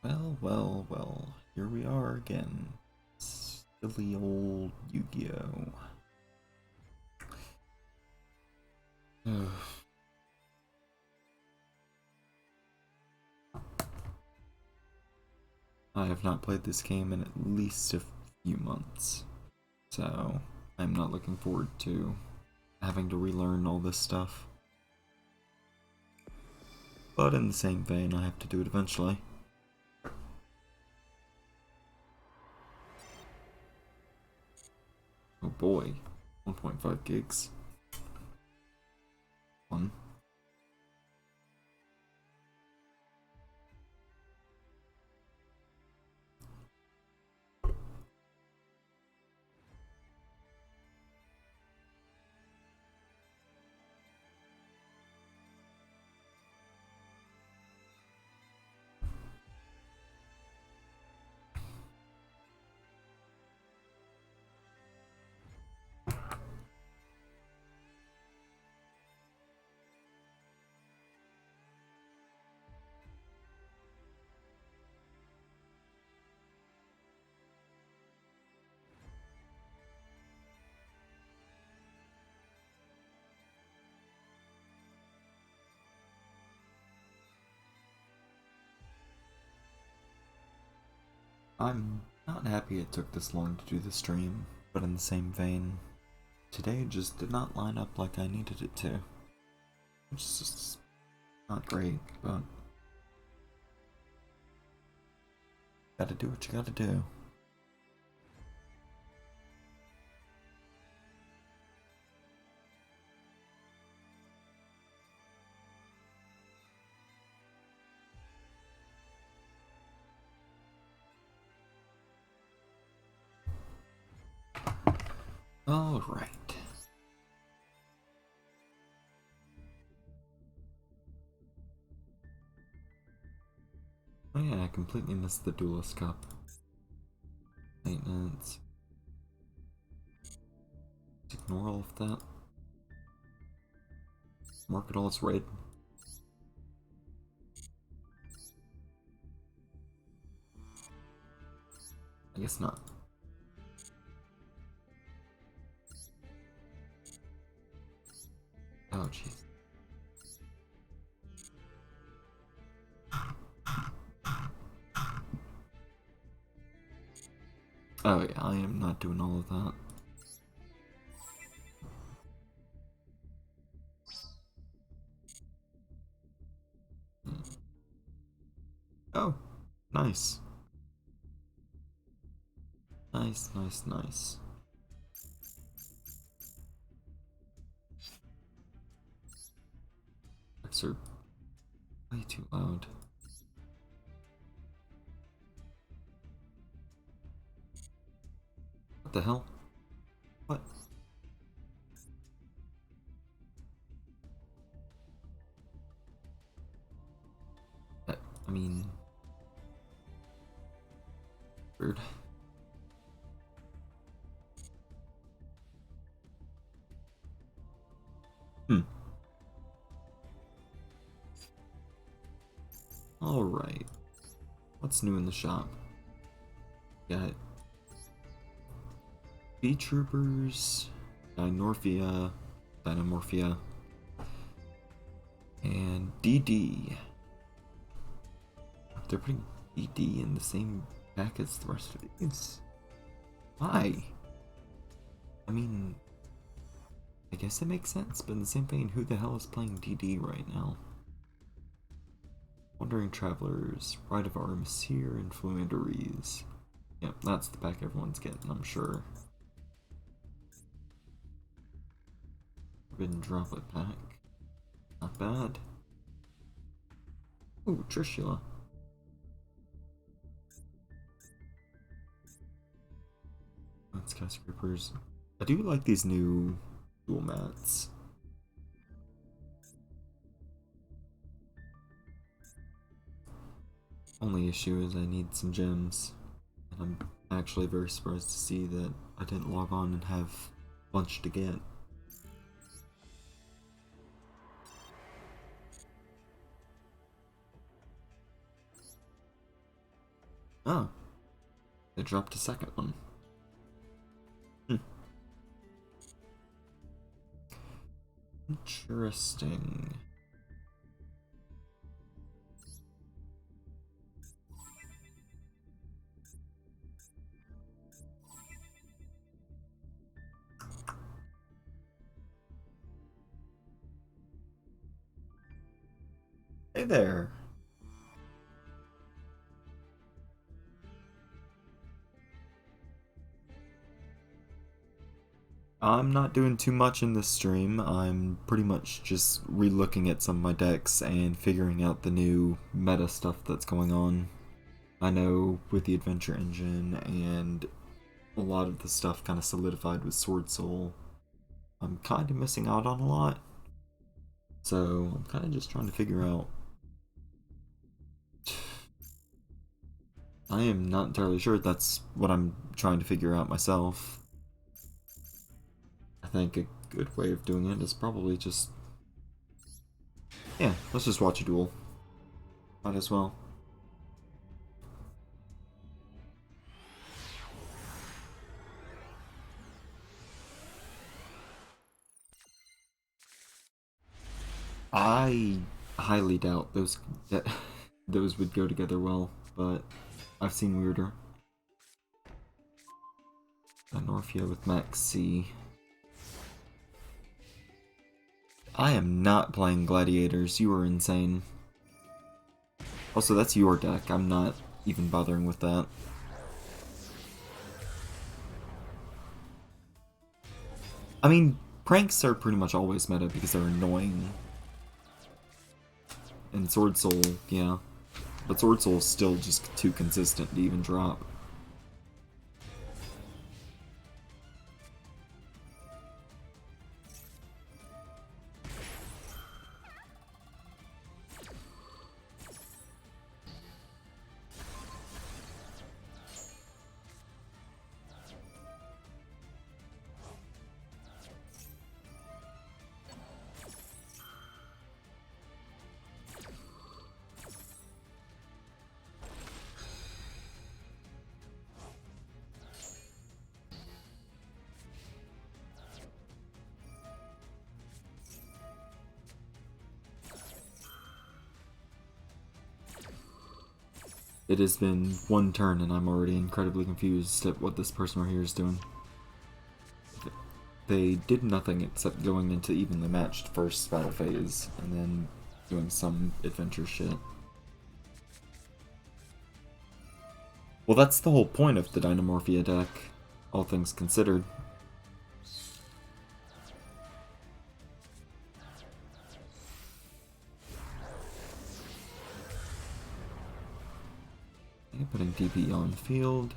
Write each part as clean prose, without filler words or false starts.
Well, well, well, here we are again. Silly old Yu-Gi-Oh! Ugh. I have not played this game in at least a few months, so I'm not looking forward to having to relearn all this stuff. But in the same vein, I have to do it eventually. Oh boy, 1.5 gigs. One. I'm not happy it took this long to do the stream, but in the same vein, today just did not line up like I needed it to. It's just not great, but gotta do what you gotta do. Alright. Oh yeah, I completely missed the Duelist Cup. Maintenance. Ignore all of that. Mark it all as red. I guess not. Oh jeez. Oh yeah, I am not doing all of that. Oh, nice. Nice, nice, nice. Tracks are way too loud. What the hell? What? I mean... Weird. Hmm. Alright. What's new in the shop? Got B-Troopers, Dinorphia, Dynamorphia, and DD. They're putting DD in the same pack as the rest of these. Why? I mean, I guess it makes sense, but in the same vein, who the hell is playing DD right now? Wandering Travelers, Rite of Armistier, and Fluendaries. Yep, that's the pack everyone's getting, I'm sure. Forbidden Droplet pack. Not bad. Ooh, Trishula. Skyscrapers. I do like these new dual mats. Only issue is I need some gems. And I'm actually very surprised to see that I didn't log on and have a bunch to get. Oh, they dropped a second one. Hmm. Interesting. Hey there. I'm not doing too much in this stream. I'm pretty much just re-looking at some of my decks and figuring out the new meta stuff that's going on. I know with the Adventure Engine and a lot of the stuff kind of solidified with Sword Soul, I'm kind of missing out on a lot. So I'm kind of just trying to figure out. I am not entirely sure that's what I'm trying to figure out myself. I think a good way of doing it is probably just... yeah, let's just watch a duel. Might as well. I highly doubt that those would go together well, but I've seen weirder. Anorphia with Max C. I am not playing Gladiators, you are insane. Also, that's your deck, I'm not even bothering with that. I mean, pranks are pretty much always meta because they're annoying. And Sword Soul, yeah. But Sword Soul's still just too consistent to even drop. It has been one turn and I'm already incredibly confused at what this person right here is doing. They did nothing except going into evenly matched first battle phase and then doing some adventure shit. Well, that's the whole point of the Dynamorphia deck, all things considered. Okay, putting DP on field.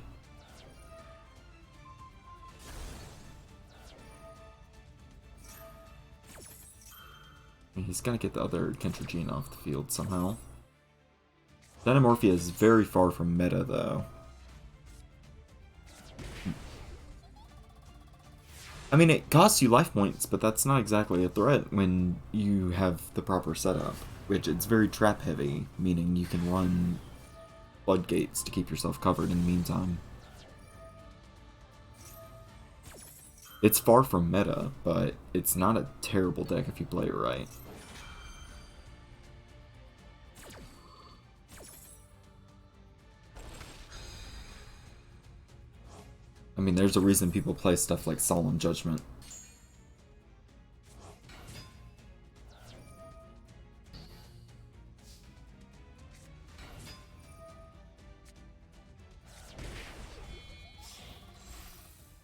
He's gonna get the other Kentrigene off the field somehow. Dynamorphia is very far from meta, though. I mean, it costs you life points, but that's not exactly a threat when you have the proper setup. Which, it's very trap heavy, meaning you can run floodgates to keep yourself covered in the meantime. It's far from meta, but it's not a terrible deck if you play it right. I mean, there's a reason people play stuff like Solemn Judgment.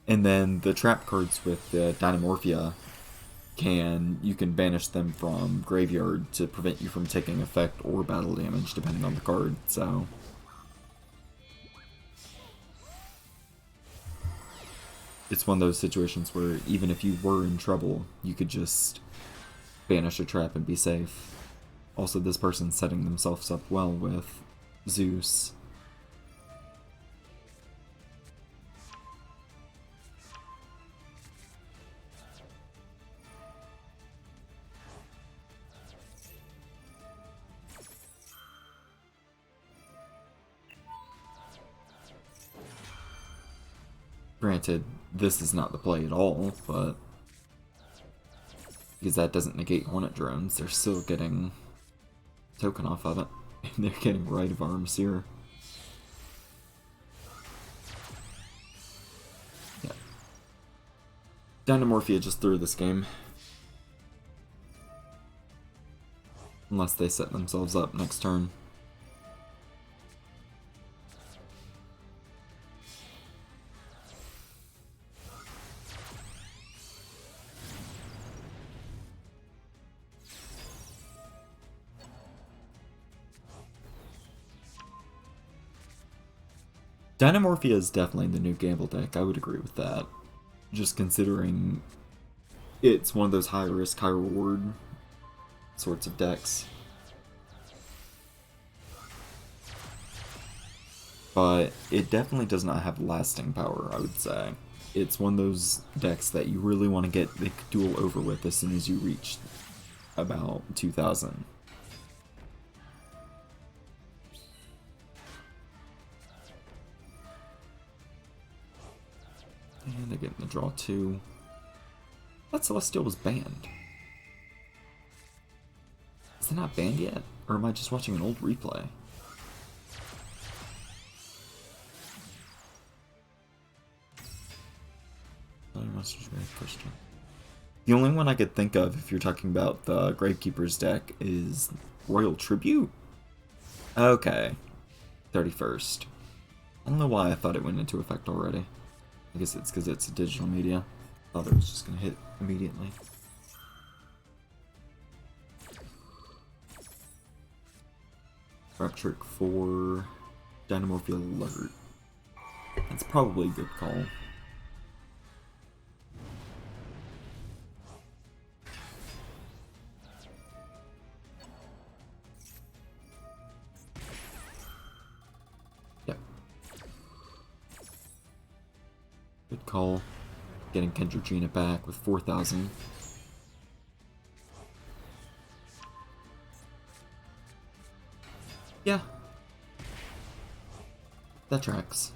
And then the trap cards with the Dynamorphia you can banish them from graveyard to prevent you from taking effect or battle damage depending on the card, so... it's one of those situations where even if you were in trouble, you could just banish a trap and be safe. Also, this person's setting themselves up well with Zeus. Granted, this is not the play at all, but because that doesn't negate Hornet drones, they're still getting token off of it, and they're getting Right of Arms here. Yeah. Dynamorphia just threw this game. Unless they set themselves up next turn. Dynamorphia is definitely the new gamble deck, I would agree with that. Just considering it's one of those high risk, high reward sorts of decks. But it definitely does not have lasting power, I would say. It's one of those decks that you really want to get the duel over with as soon as you reach about 2000. And I get in the draw too. That Celestial was banned. Is it not banned yet? Or am I just watching an old replay? The only one I could think of, if you're talking about the Gravekeeper's deck, is Royal Tribute? Okay. 31st. I don't know why I thought it went into effect already. I guess it's because it's a digital media. I thought it was just going to hit immediately. Trap Trick for Dynamorphia Alert. That's probably a good call. Yep. Good call. Getting Kendra back with 4,000. Yeah. That tracks.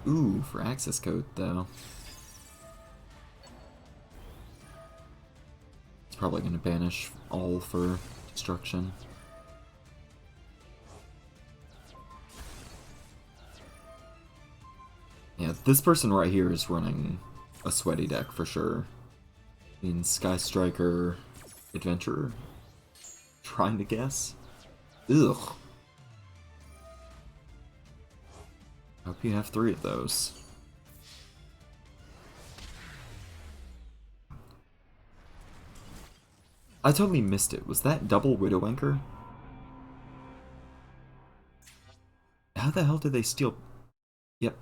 Ooh, for access code though. It's probably going to banish all for destruction. Yeah, this person right here is running a sweaty deck for sure. I mean, Sky Striker, Adventurer. Trying to guess? Ugh. Hope you have 3 of those. I totally missed it. Was that double Widow Anchor? How the hell did they steal? Yep.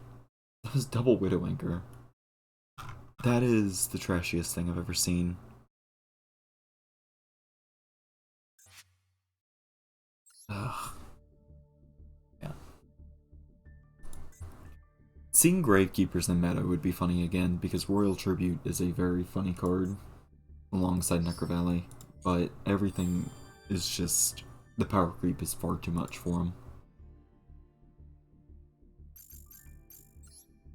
That was double Widow Anchor. That is the trashiest thing I've ever seen. Ugh. Yeah. Seeing Gravekeepers in meta would be funny again, because Royal Tribute is a very funny card alongside Necro Valley, but everything is just... the power creep is far too much for him.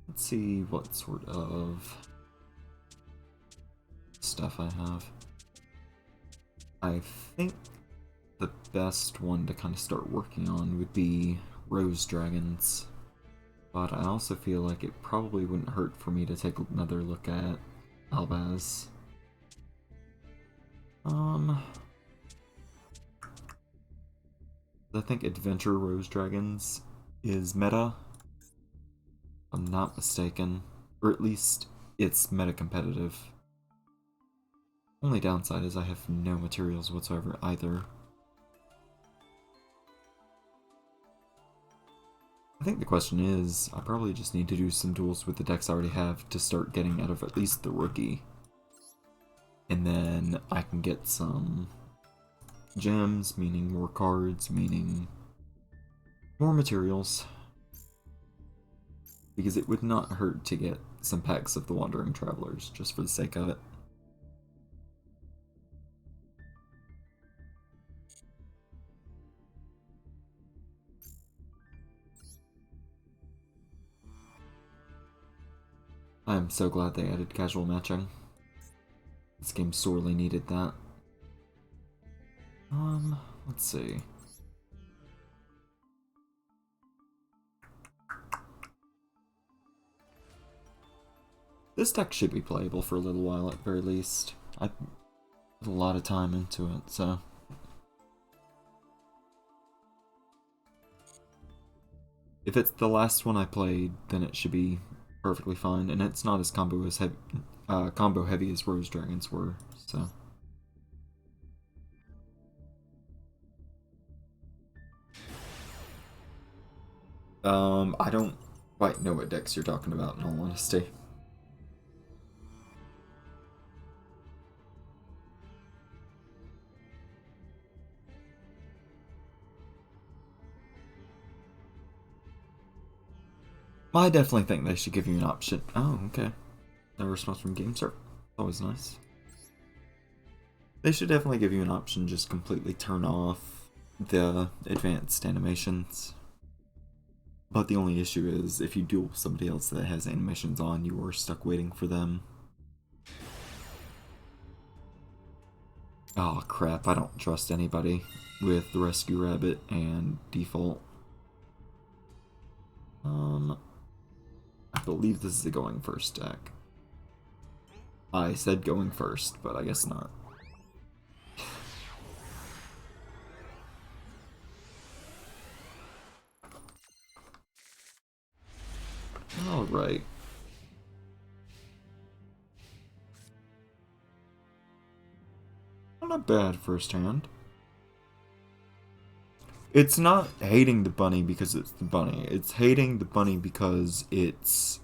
Let's see what sort of stuff I have. I think the best one to kind of start working on would be Rose Dragons, but I also feel like it probably wouldn't hurt for me to take another look at Albaz. I think Adventure Rose Dragons is meta, if I'm not mistaken, or at least it's meta competitive. Only downside is I have no materials whatsoever either. I think the question is, I probably just need to do some duels with the decks I already have to start getting out of at least the rookie. And then I can get some gems, meaning more cards, meaning more materials. Because it would not hurt to get some packs of the Wandering Travelers, just for the sake of it. I am so glad they added casual matching. This game sorely needed that. Let's see. This deck should be playable for a little while at the very least. I put a lot of time into it, so... If it's the last one I played, then it should be perfectly fine, and it's not as combo heavy as Rose Dragons were, so... I don't quite know what decks you're talking about, in all honesty. I definitely think they should give you an option. Oh, okay. No response from GameServe. Always nice. They should definitely give you an option, just completely turn off the advanced animations. But the only issue is, if you duel somebody else that has animations on, you are stuck waiting for them. Oh crap, I don't trust anybody with the Rescue Rabbit and Default. I believe this is a going first deck. I said going first, but I guess not. Alright. Not a bad first hand. It's not hating the bunny because it's the bunny. It's hating the bunny because it's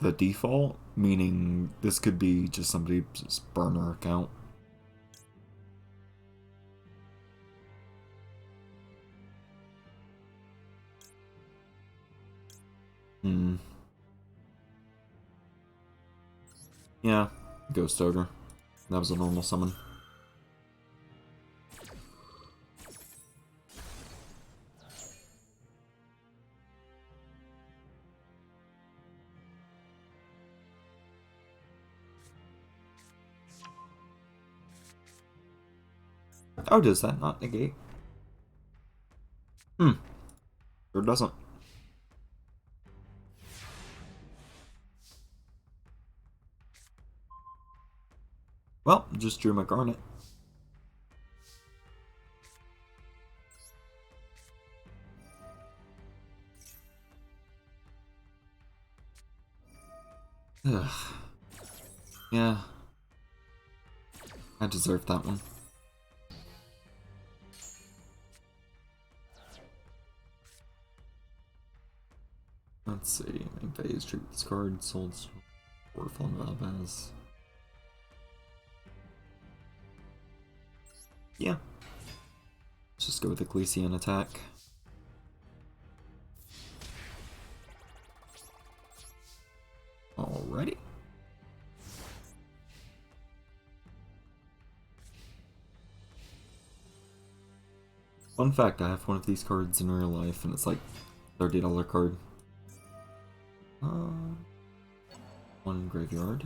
the default, meaning this could be just somebody's burner account. Yeah, Ghost Ogre. That was a normal summon. Oh, does that not negate? Sure doesn't. Well, just drew my Garnet. Ugh. Yeah. I deserved that one. Let's see. Main phase, treat this card, sold Waterfall and Valdez. Yeah. Let's just go with Ecclesian attack. Alrighty. Fun fact, I have one of these cards in real life, and it's like $30 card. One graveyard.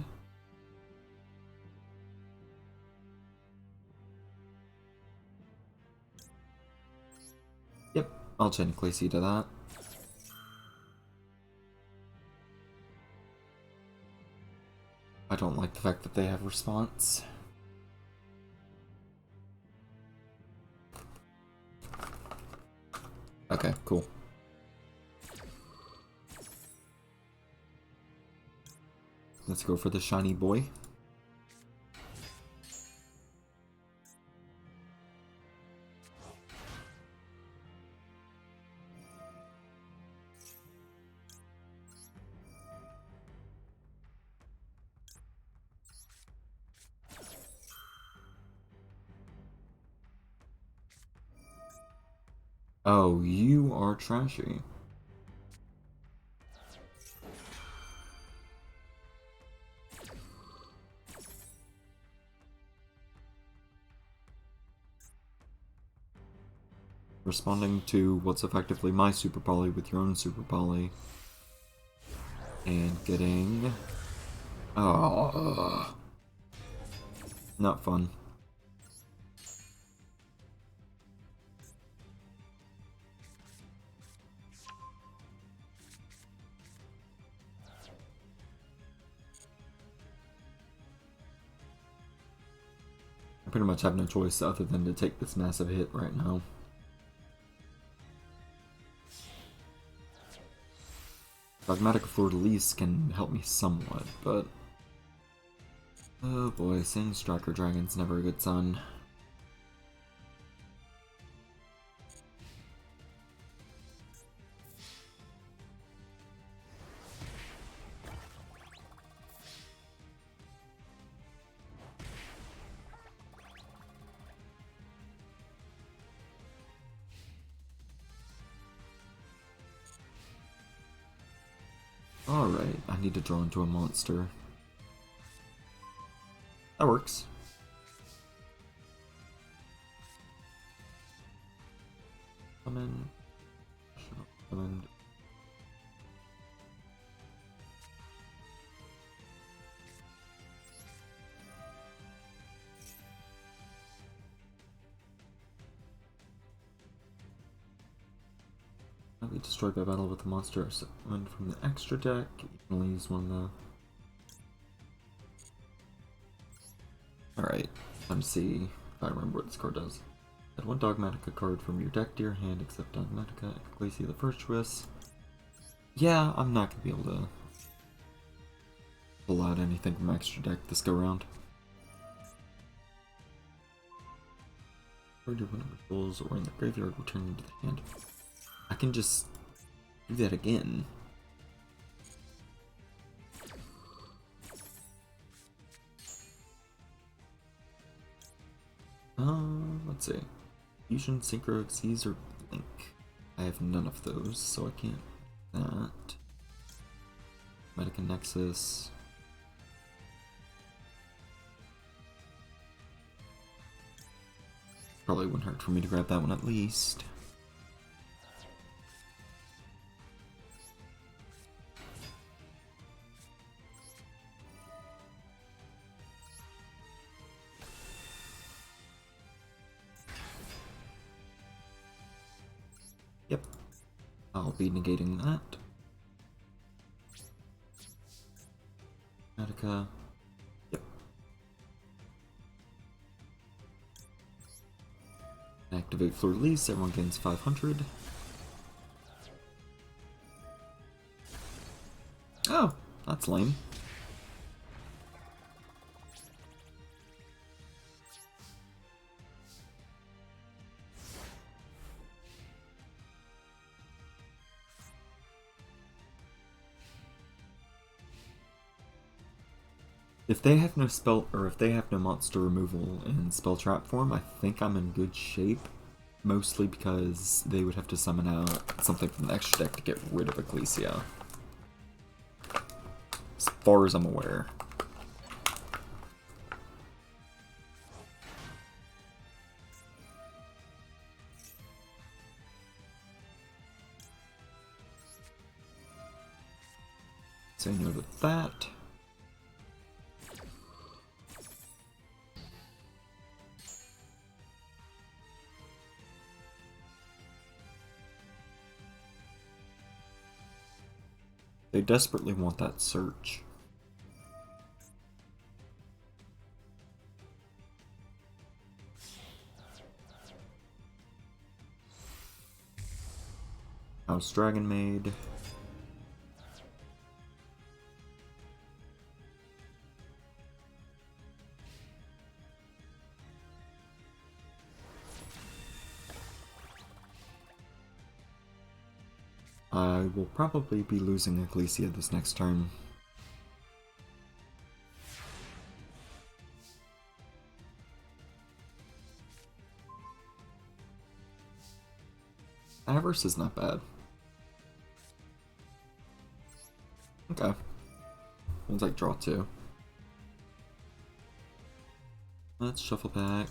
Yep, I'll chain Ecclesia to that. I don't like the fact that they have response. Okay, cool. Let's go for the shiny boy. Oh, you are trashy. Responding to what's effectively my Super Poly with your own Super Poly. And getting Oh, not fun. I pretty much have no choice other than to take this massive hit right now. Dogmatic Fleur-de-Lis can help me somewhat, but... oh boy, saying Striker Dragon's never a good sign. Alright, I need to draw into a monster. That works. Come in. Come in. I'll be destroyed by battle with the monster summoned from the extra deck. You can only use one though. Alright, time to see if I remember what this card does. Add one Dogmatica card from your deck to your hand except Dogmatica, Ecclesia the Virtuous. Yeah, I'm not going to be able to pull out anything from extra deck this go round. Or do one of the tools or in the graveyard return into the hand. I can just do that again. Let's see. Fusion, Synchro, Xyz, or Blink. I have none of those, so I can't do that. Medica Nexus. Probably wouldn't hurt for me to grab that one at least. Yep. I'll be negating that. Medica. Yep. Activate Fleur-de-Lis, everyone gains 500. Oh, that's lame. If they have no spell, or if they have no monster removal in spell trap form, I think I'm in good shape. Mostly because they would have to summon out something from the extra deck to get rid of Ecclesia. As far as I'm aware. Say no to that. They desperately want that search. House Dragon Maid. I will probably be losing Ecclesia this next turn. Avarice is not bad. Okay. We'll take draw 2. Let's shuffle back.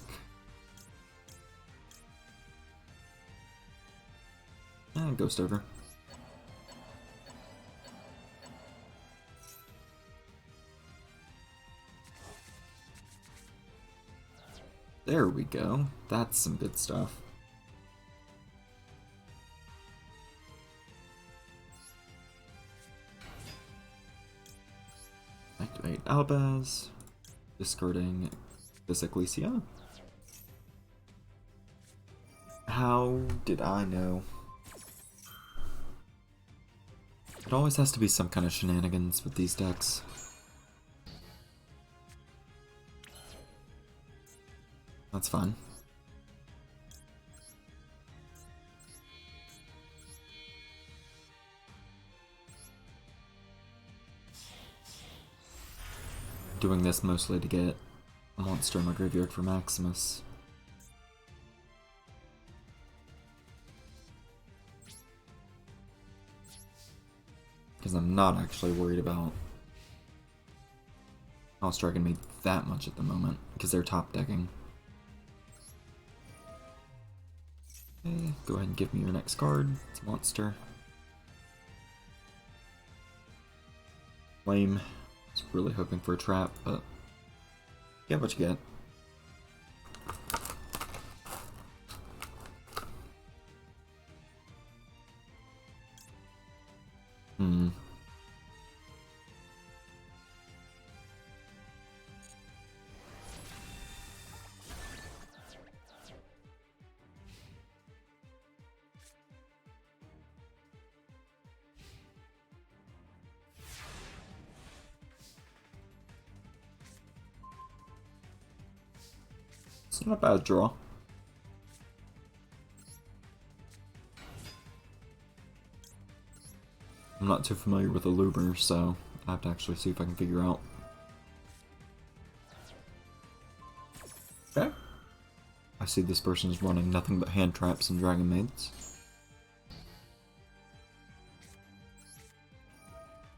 And Ghost over. There we go. That's some good stuff. Activate Albaz. Discarding this Ecclesia. How did I know? It always has to be some kind of shenanigans with these decks. That's fine. Doing this mostly to get a monster in my graveyard for Maximus. Because I'm not actually worried about House Dragon made that much at the moment, because they're top decking. Okay, go ahead and give me your next card. It's a monster. Lame. I was really hoping for a trap, but get what you get. It's not a bad draw. I'm not too familiar with the Loomer, so I have to actually see if I can figure out. Okay. I see this person is running nothing but hand traps and dragon maids.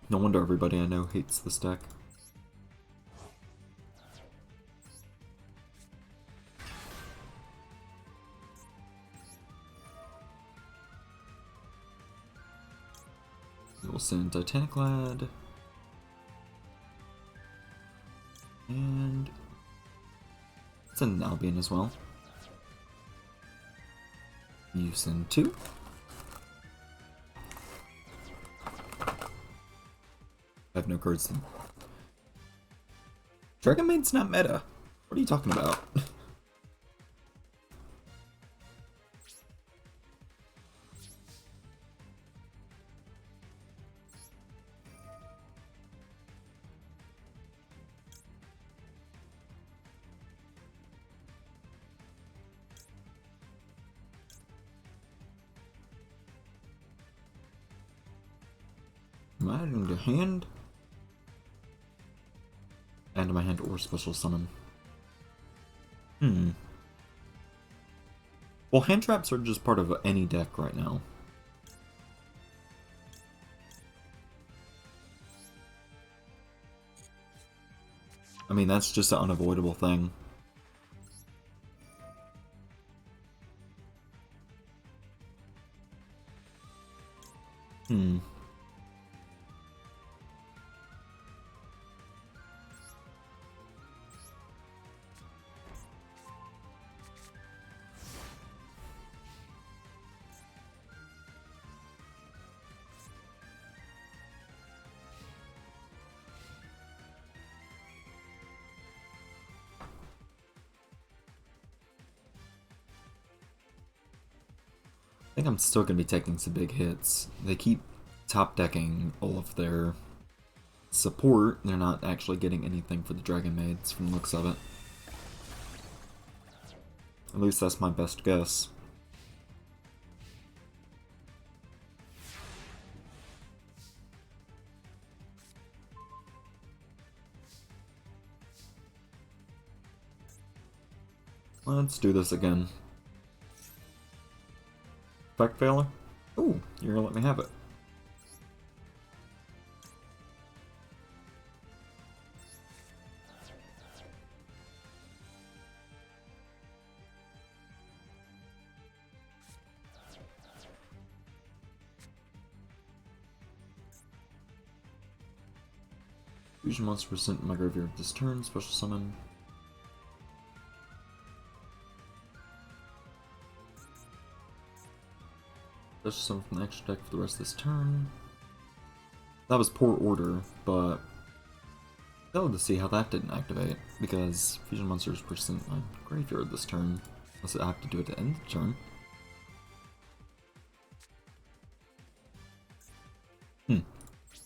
No wonder everybody I know hates this deck. We'll send Titanic Lad. And send an Albion as well. You send 2. I have no cards then. Dragon Maid's not meta. What are you talking about? Am I adding to hand? Add to my hand or special summon. Well, hand traps are just part of any deck right now. I mean, that's just an unavoidable thing. I think I'm still going to be taking some big hits. They keep top decking all of their support. They're not actually getting anything for the Dragon Maids from the looks of it. At least that's my best guess. Let's do this again. Effect failure? Ooh, you're gonna let me have it. Fusion monster was sent to my graveyard this turn, special summon. Special summon from the extra deck for the rest of this turn. That was poor order, but still to see how that didn't activate, because fusion monsters were sent in my graveyard this turn. Unless I have to do it to end the turn.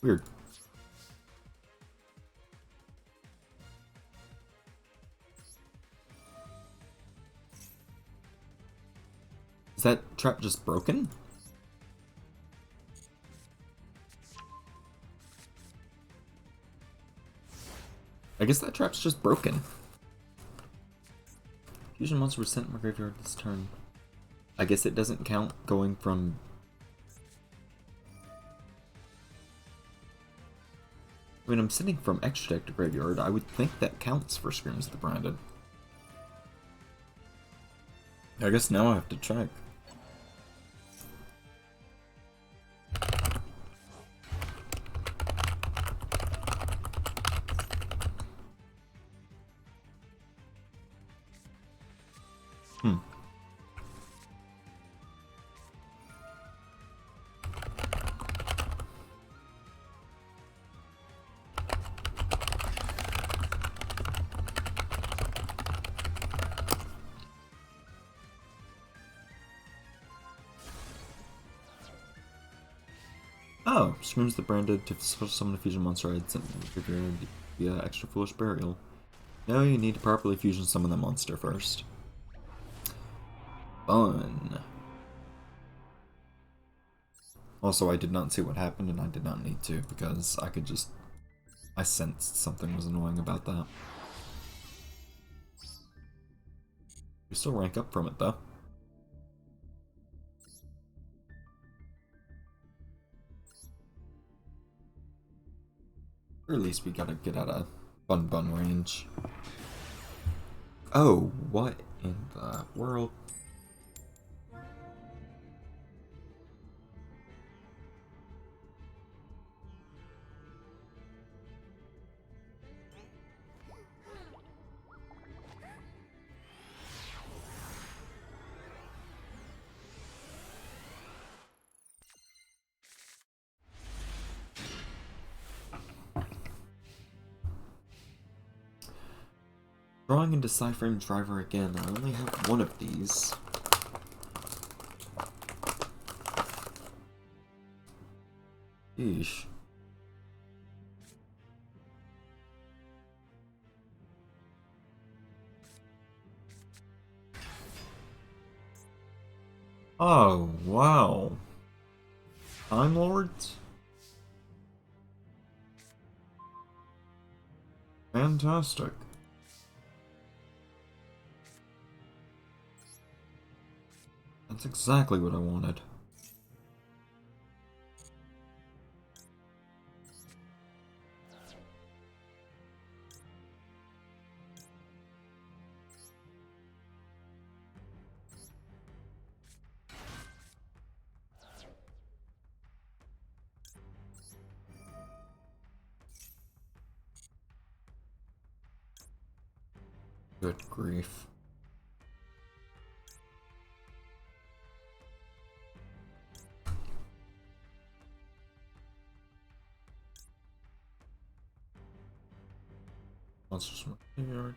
Weird. Is that trap just broken? I guess that trap's just broken. Fusion monster was sent in my graveyard this turn. I guess it doesn't count going from... I mean, I'm sending from extra deck to graveyard. I would think that counts for Screams of the Branded. I guess now I have to check. Oh, Screams the Branded to special summon a fusion monster I had sent from the graveyard via extra foolish burial. Now you need to properly fusion summon the monster first. Fun. Also, I did not see what happened, and I did not need to, because I could just... I sensed something was annoying about that. We still rank up from it, though. Or at least we gotta get out of bun range. Oh, what in the world? Drawing and deciphering driver again. I only have one of these. Yeesh. Oh, wow. Time Lords? Fantastic. That's exactly what I wanted. Good grief. Monsters from the graveyard.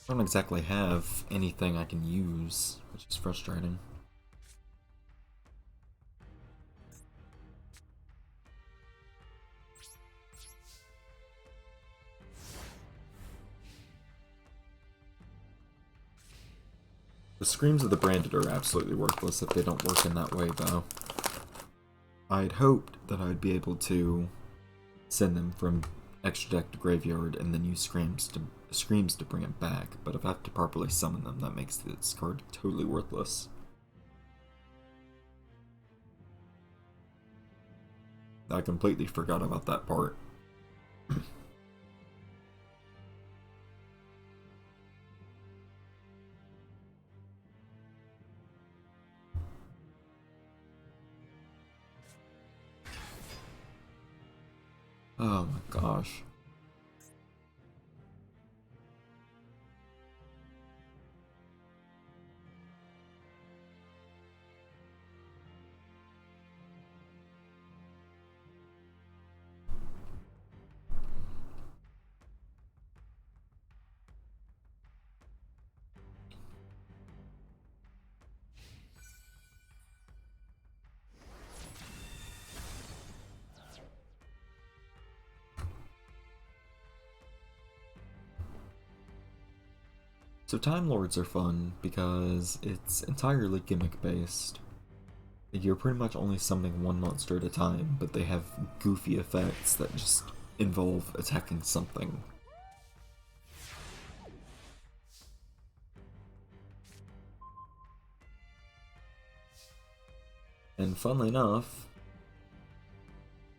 I don't exactly have anything I can use, which is frustrating. The Screams of the Branded are absolutely worthless if they don't work in that way, though. I'd hoped that I'd be able to send them from extra deck to graveyard and then use Screams to bring it back, but if I have to properly summon them, that makes this card totally worthless. I completely forgot about that part. Oh my gosh. So Time Lords are fun because it's entirely gimmick based. You're pretty much only summoning one monster at a time, but they have goofy effects that just involve attacking something. And funnily enough,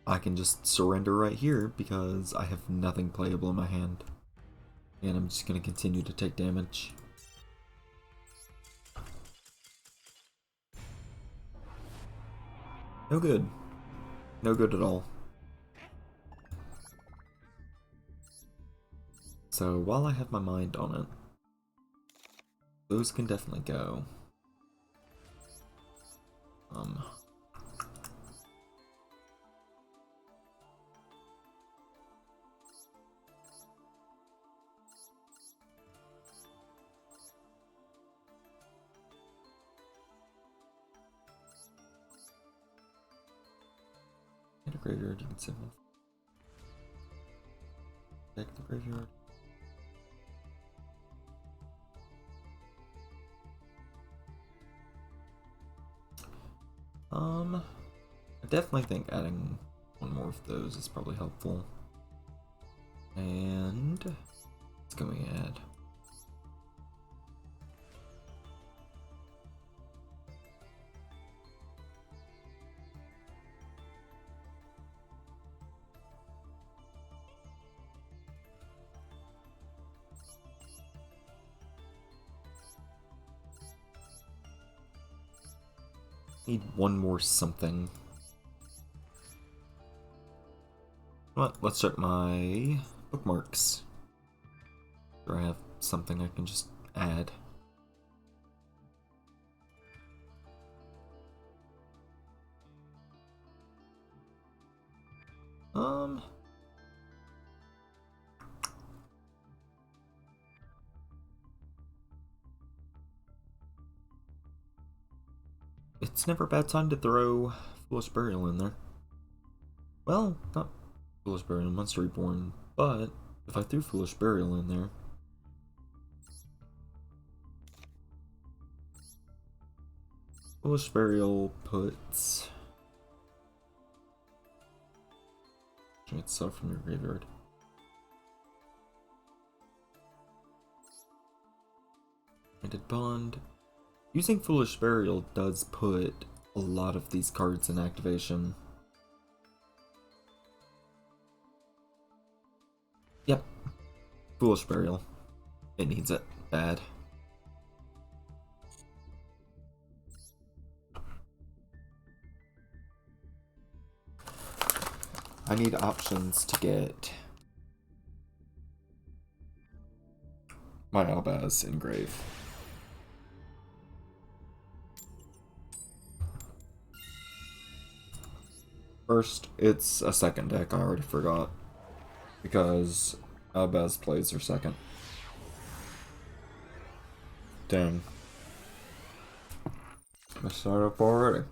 I can just surrender right here because I have nothing playable in my hand. And I'm just going to continue to take damage. No good. No good at all. So while I have my mind on it, those can definitely go. Hit a graveyard, you can save off. Deck the graveyard. I definitely think adding one more of those is probably helpful. And let's go ahead. Need one more something. Well, let's check my bookmarks. Do I have something I can just add? It's never a bad time to throw Foolish Burial in there. Well, not Foolish Burial, Monster Reborn, but if I threw Foolish Burial in there, Foolish Burial puts itself from your graveyard. Ended Bond. Using Foolish Burial does put a lot of these cards in activation. Yep. Foolish Burial. It needs it. Bad. I need options to get my Albaz in grave. First, it's a second deck, I already forgot. Because Albaz plays her second. Dang. I started up already.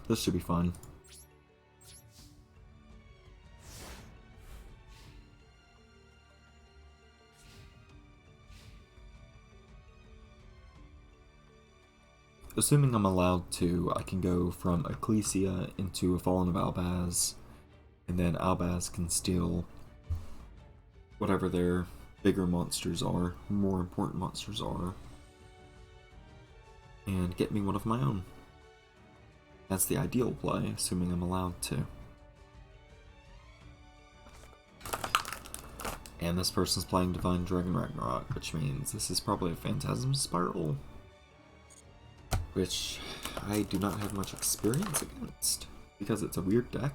This should be fun. Assuming I'm allowed to, I can go from Ecclesia into a Fallen of Albaz, and then Albaz can steal whatever their bigger monsters are, more important monsters are, and get me one of my own. That's the ideal play, assuming I'm allowed to. And this person's playing Divine Dragon Ragnarok, which means this is probably a Phantasm Spiral, which I do not have much experience against, because it's a weird deck.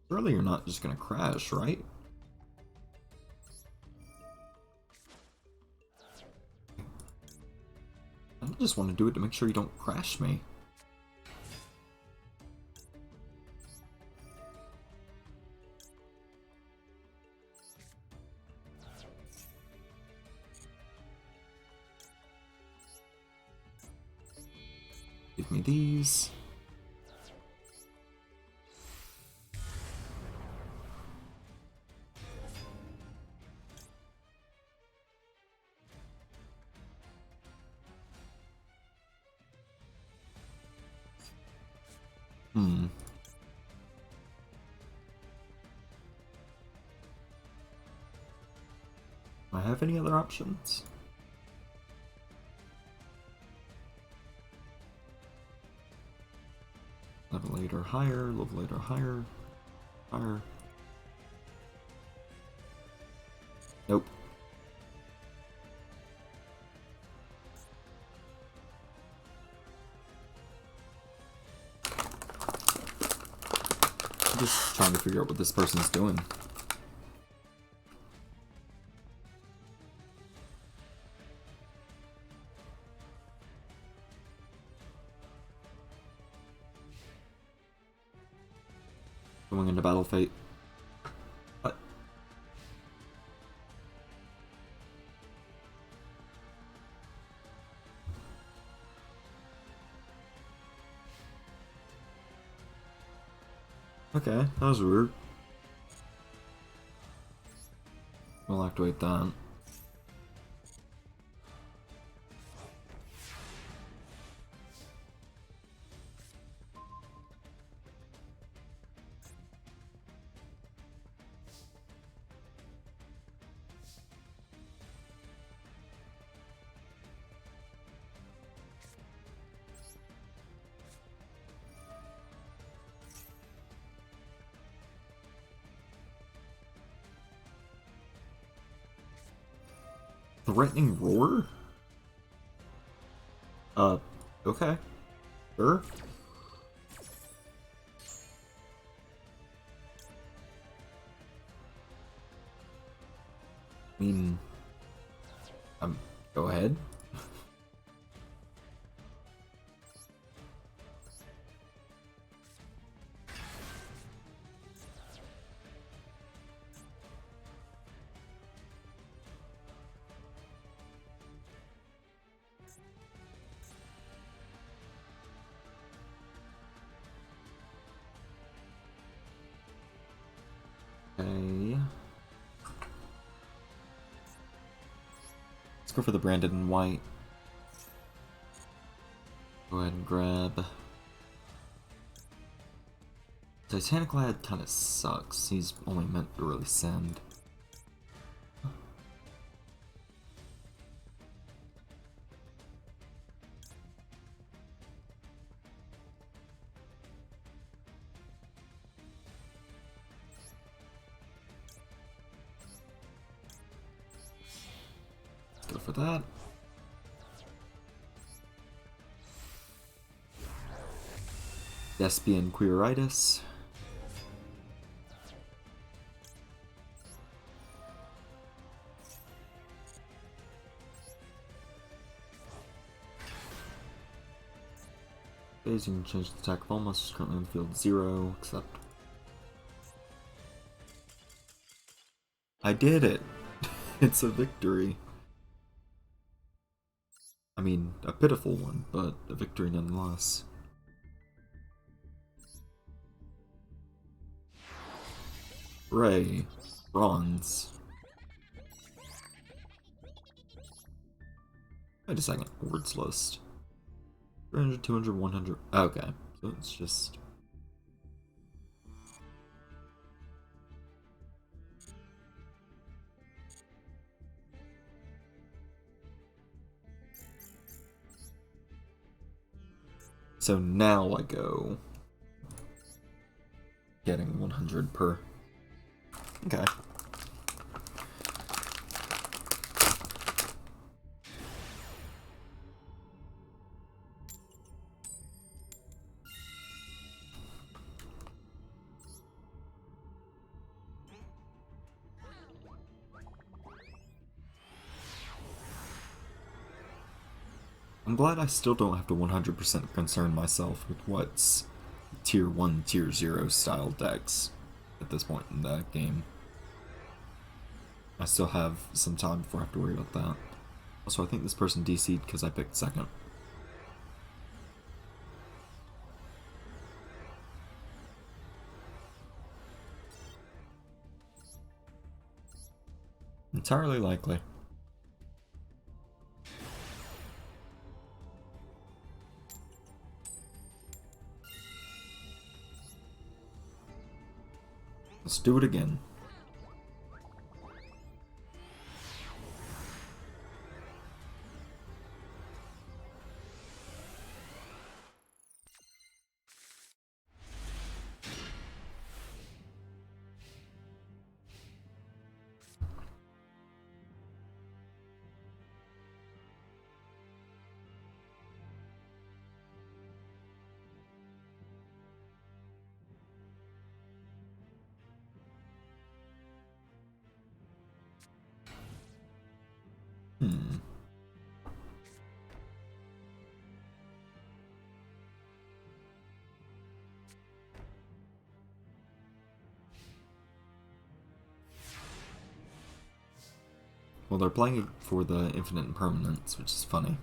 Surely you're not just gonna crash, right? I just want to do it to make sure you don't crash me. Give me these. Do I have any other options? Level 8 or higher, level 8 or higher, higher. Nope. I'm just trying to figure out what this person's doing. Going into Battle Fate. What? Okay, that was weird. We'll activate that. Threatening roar? Okay. Sure. I mean, go ahead. Okay. Let's go for the branded in white. Go ahead and grab. Titanic Lad kind of sucks. He's only meant to really send. Go for that. Thespian Queeritis. You can change the attack of all monsters currently on the field 0, except... I did it! It's a victory. I mean, a pitiful one, but a victory nonetheless. Ray. bronze. Wait a second. Words list. 300, 200, 100. Okay. So it's just... So now I go getting 100 per. Okay. I'm glad I still don't have to 100% concern myself with what's tier 1, tier 0 style decks at this point in the game. I still have some time before I have to worry about that. Also, I think this person DC'd because I picked second. Entirely likely. Let's do it again. Well, they're playing it for the infinite impermanence, which is funny.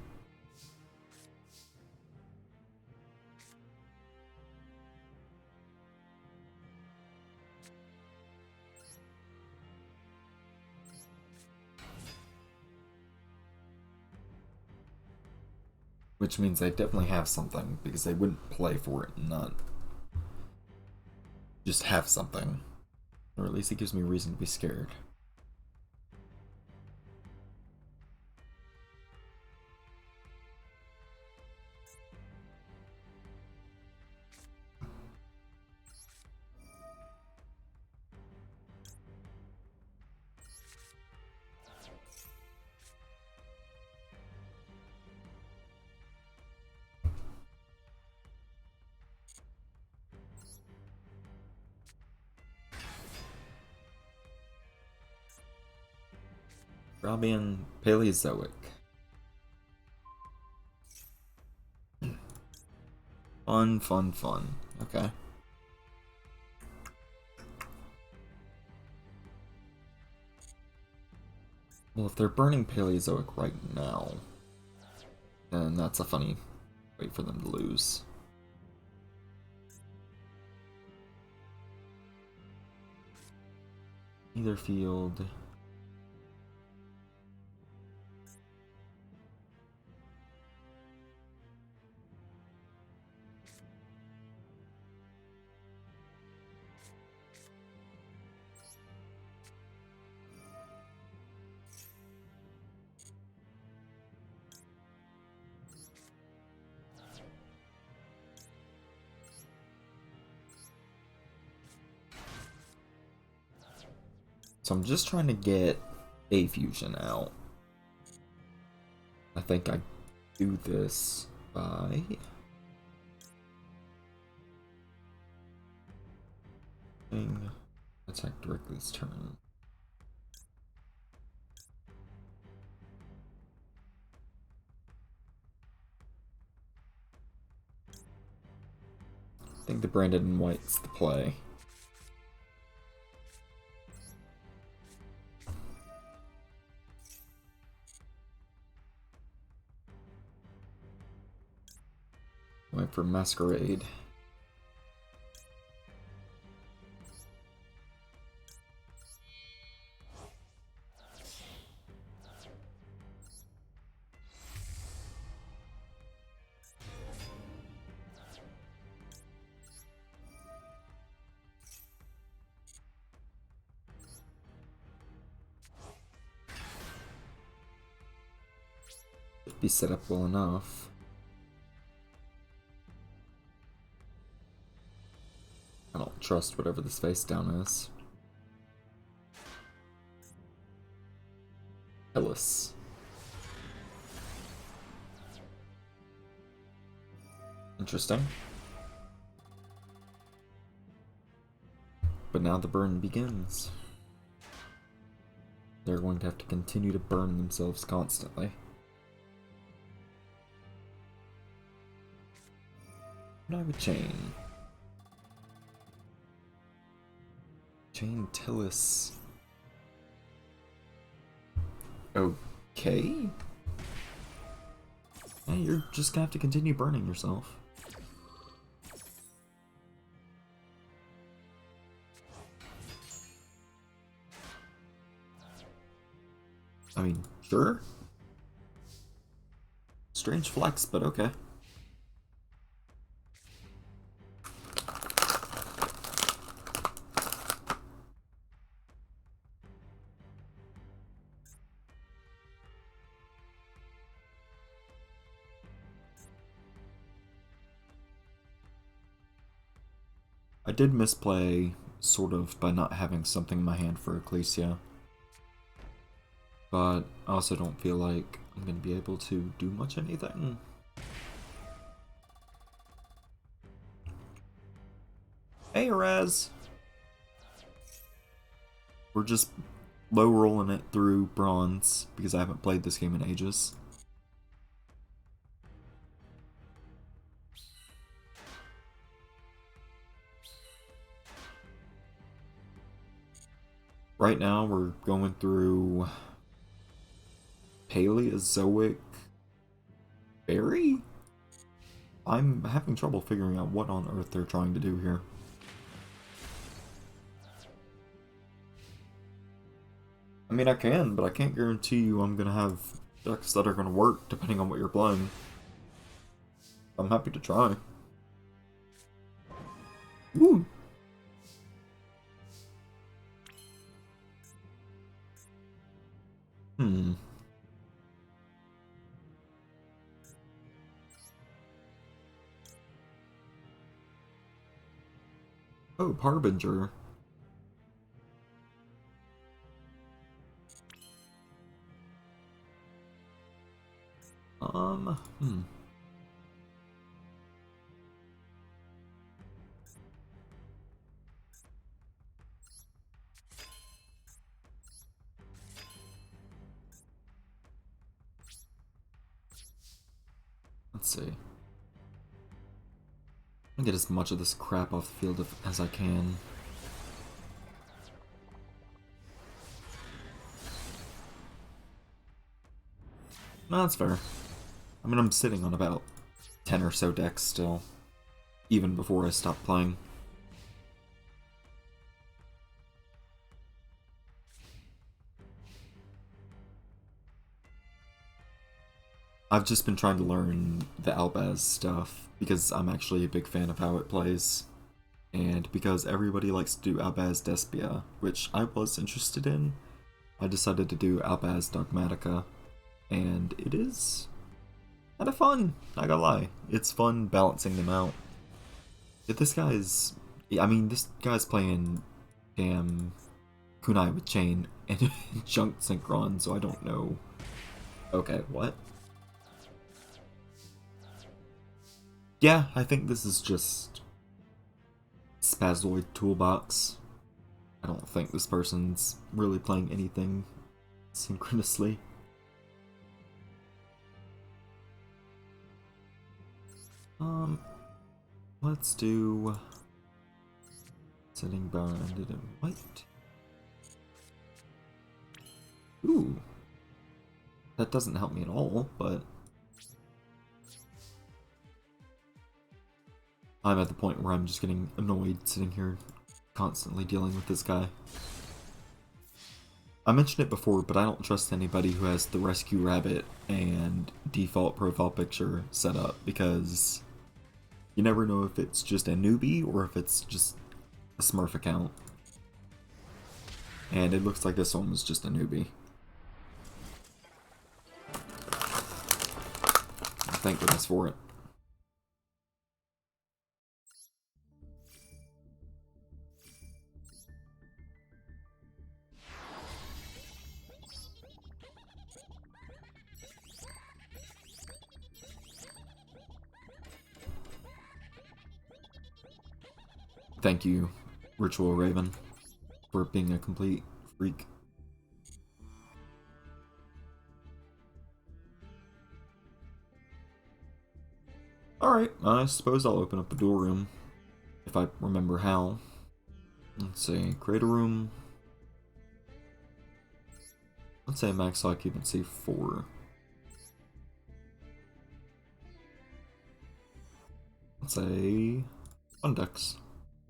Which means they definitely have something, because they wouldn't play for it and not just have something. Or at least it gives me reason to be scared. Robian Paleozoic. Fun, fun, fun. Okay. Well, if they're burning Paleozoic right now, then that's a funny way for them to lose. Either field. So I'm just trying to get a fusion out. I think I do this by attack directly this turn. I think the branded and white's the play. Went for Masquerade. be set up well enough. I don't trust whatever this face down is. Ellis. Interesting. But now the burn begins. They're going to have to continue to burn themselves constantly. And I would chain. Chain Tillis. Okay. Yeah, you're just gonna have to continue burning yourself. I mean, sure. Strange flex, but okay. I did misplay, sort of, by not having something in my hand for Ecclesia. But I also don't feel like I'm going to be able to do much anything. Hey, Raz! We're just low rolling it through bronze, because I haven't played this game in ages. Right now, we're going through Paleozoic Berry? I'm having trouble figuring out what on earth they're trying to do here. I mean, I can, but I can't guarantee you I'm gonna have decks that are gonna work depending on what you're playing. I'm happy to try. Woo! Oh, Harbinger. Let's see. I'll get as much of this crap off the field as I can. No, that's fair. I mean, I'm sitting on about 10 or so decks still, even before I stop playing. I've just been trying to learn the Albaz stuff, because I'm actually a big fan of how it plays. And because everybody likes to do Albaz Despia, which I was interested in, I decided to do Albaz Dogmatica. And it is kind of fun, not gonna lie. It's fun balancing them out. If this guy's... I mean, this guy's playing damn Kunai with Chain and Junk Synchron, so I don't know. Okay, what? Yeah, I think this is just Spazoid Toolbox. I don't think this person's really playing anything synchronously. Let's do setting bounded in white. Ooh. That doesn't help me at all, but I'm at the point where I'm just getting annoyed sitting here constantly dealing with this guy. I mentioned it before, but I don't trust anybody who has the Rescue Rabbit and default profile picture set up, because you never know if it's just a newbie or if it's just a Smurf account. And it looks like this one was just a newbie. Thank goodness for it. Thank you, Ritual Raven, for being a complete freak. Alright, I suppose I'll open up a duel room, if I remember how. Let's see, create a room. Let's say max occupancy 4. Let's say fun decks.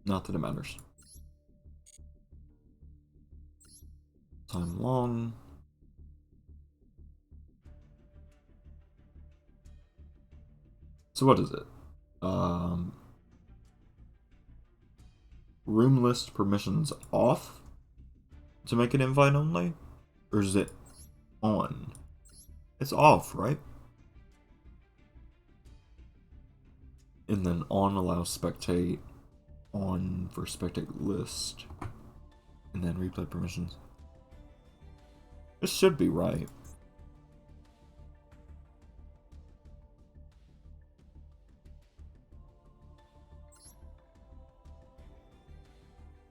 Not that it matters. Time long. So what is it? Room list permissions off to make it invite only? Or is it on? It's off, right? And then on allows spectate, on for spectate list, and then replay permissions. This should be right.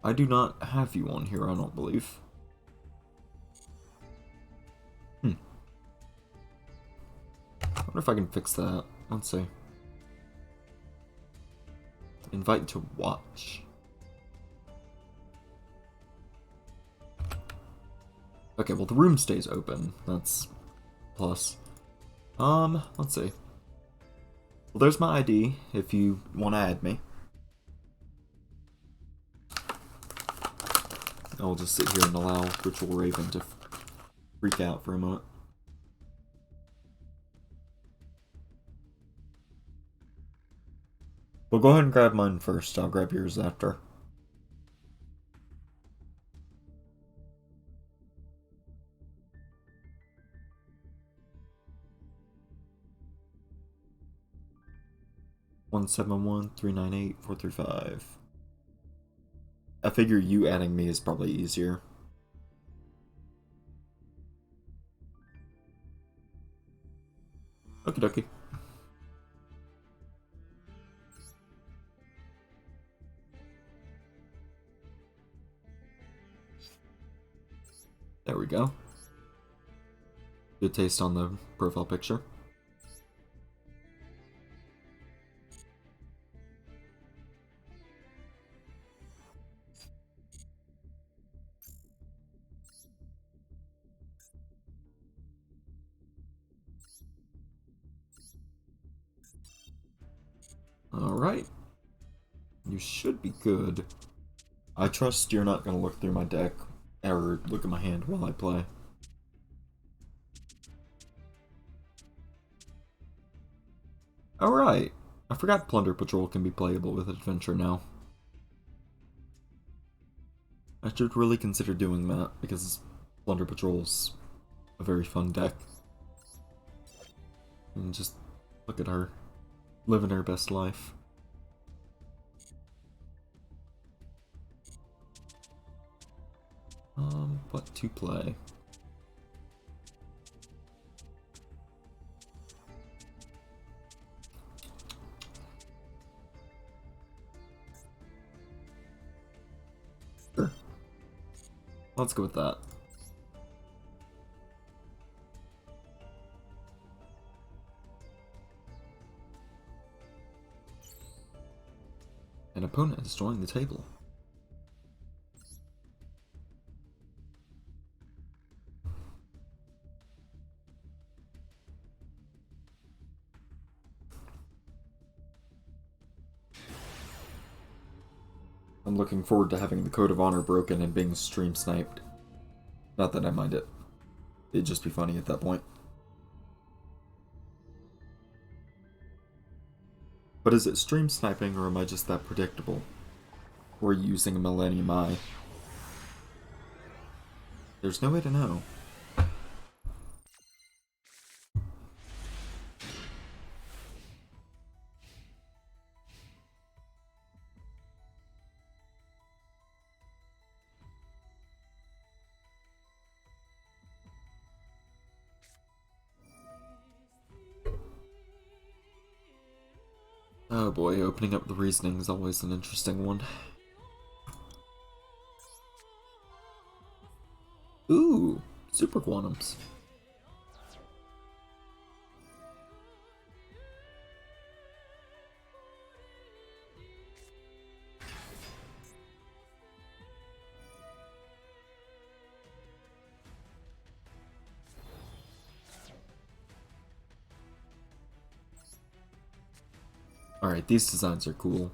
I do not have you on here, I don't believe. I wonder if I can fix that. Let's see. Invite to watch. Okay, well the room stays open. That's plus. Let's see. Well, there's my ID if you want to add me. I'll just sit here and allow Ritual Raven to freak out for a moment. Well, go ahead and grab mine first. I'll grab yours after. (171-398-435). I figure you adding me is probably easier. Okie dokie. There we go. Good taste on the profile picture. Alright. You should be good. I trust you're not going to look through my deck or look at my hand while I play. Alright. I forgot Plunder Patrol can be playable with Adventure now. I should really consider doing that because Plunder Patrol's a very fun deck. And just look at her living her best life. What to play? Sure. Let's go with that. An opponent has joined the table. I'm looking forward to having the Code of Honor broken and being stream sniped. Not that I mind it. It'd just be funny at that point. But is it stream sniping or am I just that predictable? Or using a Millennium Eye? There's no way to know. Oh boy, opening up the reasoning is always an interesting one. Ooh, super quantums. Alright, these designs are cool.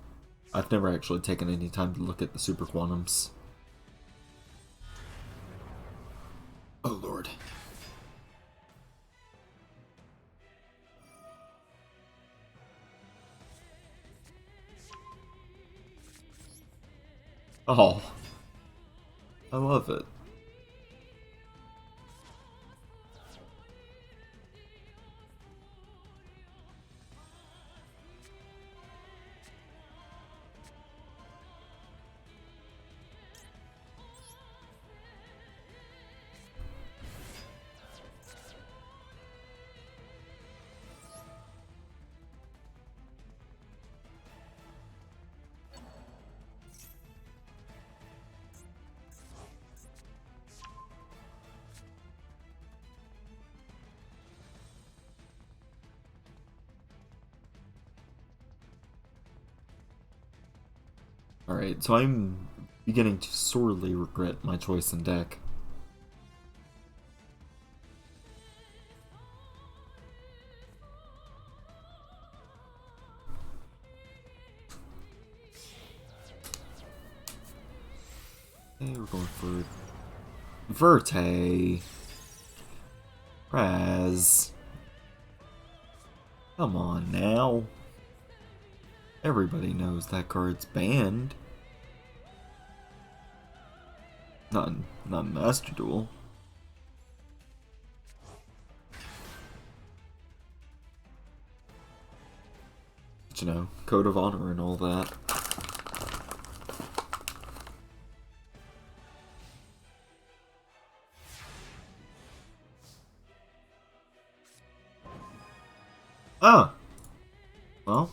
I've never actually taken any time to look at the super quantums. Oh lord. Oh, I love it. Alright, so I'm beginning to sorely regret my choice in deck. Okay, we're going for Verte. Raz. Come on now. Everybody knows that card's banned. Not Master Duel. But, you know, Code of Honor and all that. Ah! Well.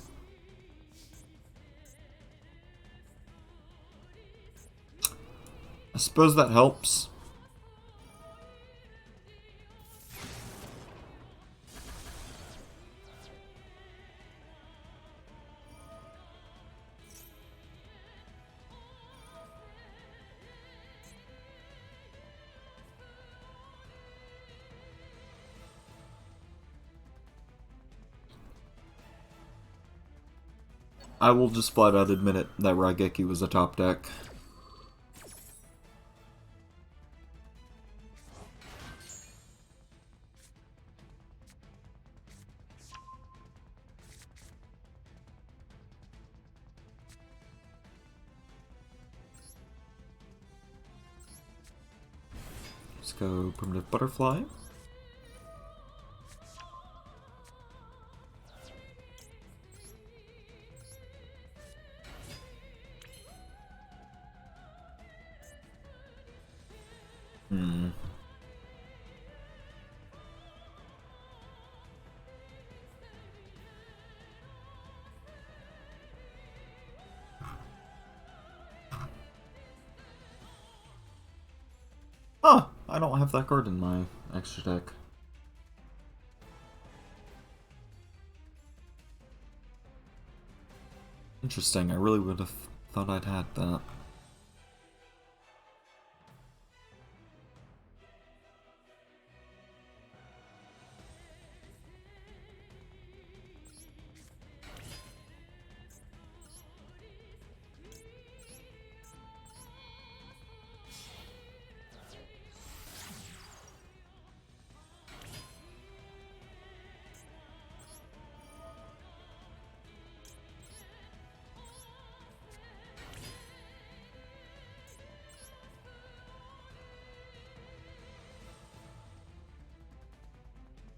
I suppose that helps. I will just flat out admit it, that Raigeki was a top deck. Let's go Primitive Butterfly. Huh, I don't have that card in my extra deck. Interesting, I really would have thought I'd had that.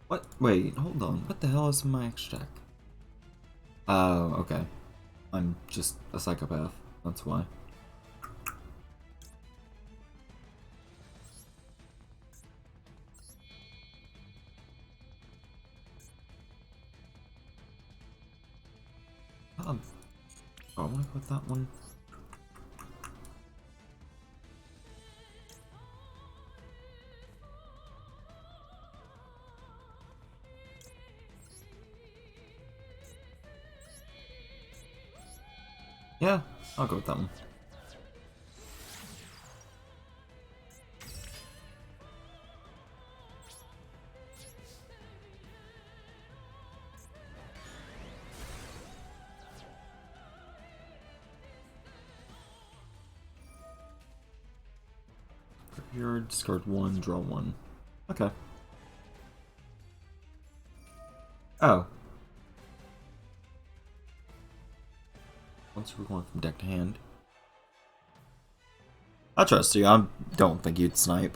What? Wait, hold on. What the hell is in my extra deck? Oh, okay. I'm just a psychopath. That's why. I want to go with that one. Yeah, I'll go with that one. Here, discard one, draw one. Okay. Oh. Once we're going from deck to hand. I trust you. I don't think you'd snipe.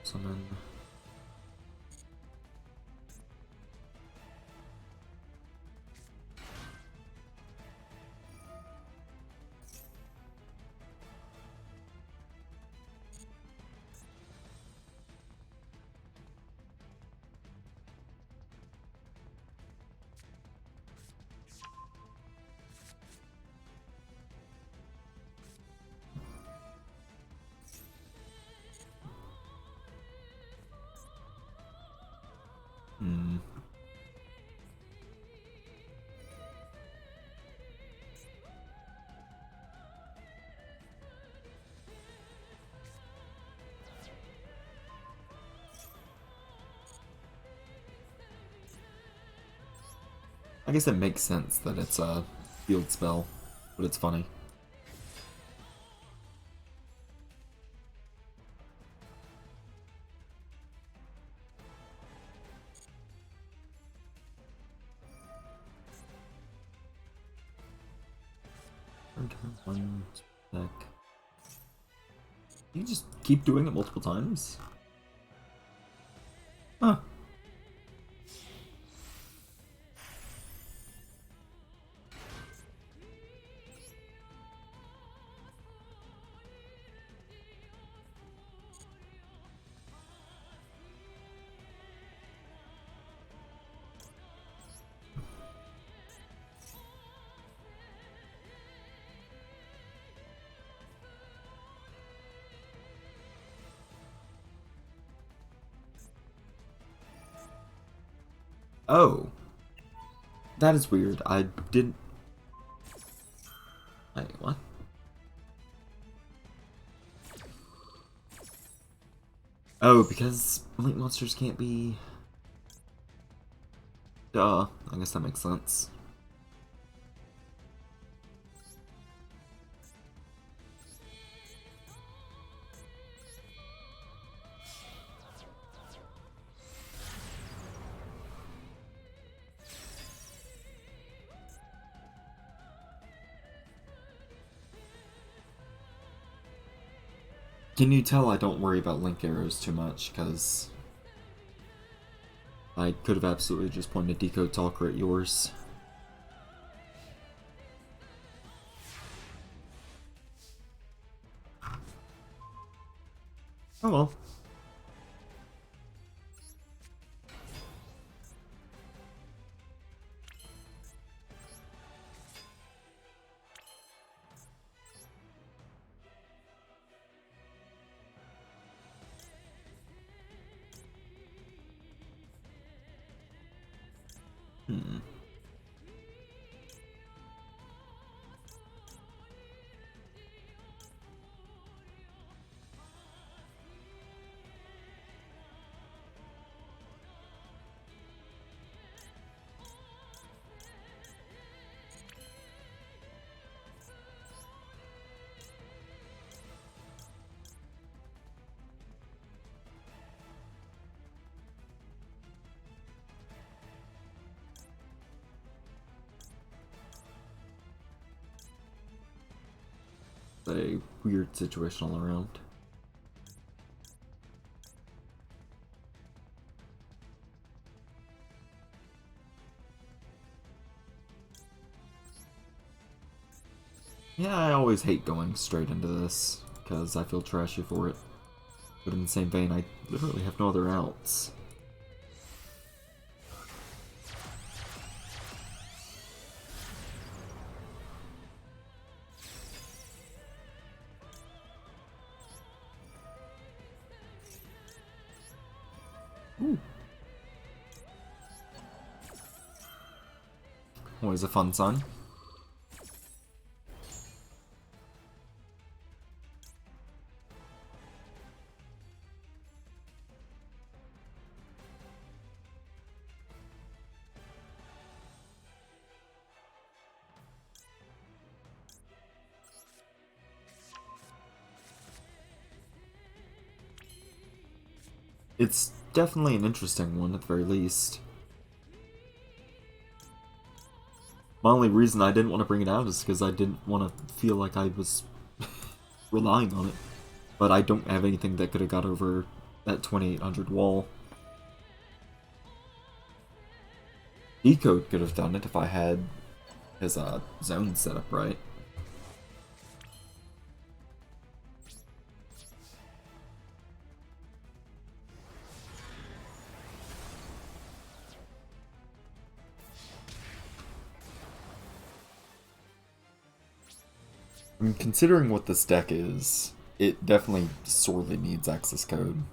Summon. Hmm. I guess it makes sense that it's a field spell, but it's funny. Turn one deck. You just keep doing it multiple times? Huh. Oh. That is weird. I didn't... Wait, what? Oh, because elite monsters can't be... Duh. I guess that makes sense. Can you tell I don't worry about link arrows too much, because I could have absolutely just pointed Decode Talker at yours. Oh well. Hmm. a weird situation all around. Yeah, I always hate going straight into this, because I feel trashy for it. But in the same vein, I literally have no other outs. Ooh. Always a fun sign. It's definitely an interesting one, at the very least. My only reason I didn't want to bring it out is because I didn't want to feel like I was relying on it. But I don't have anything that could have got over that 2800 wall. Decode could have done it if I had his zone set up right. I mean, considering what this deck is, it definitely sorely needs access code.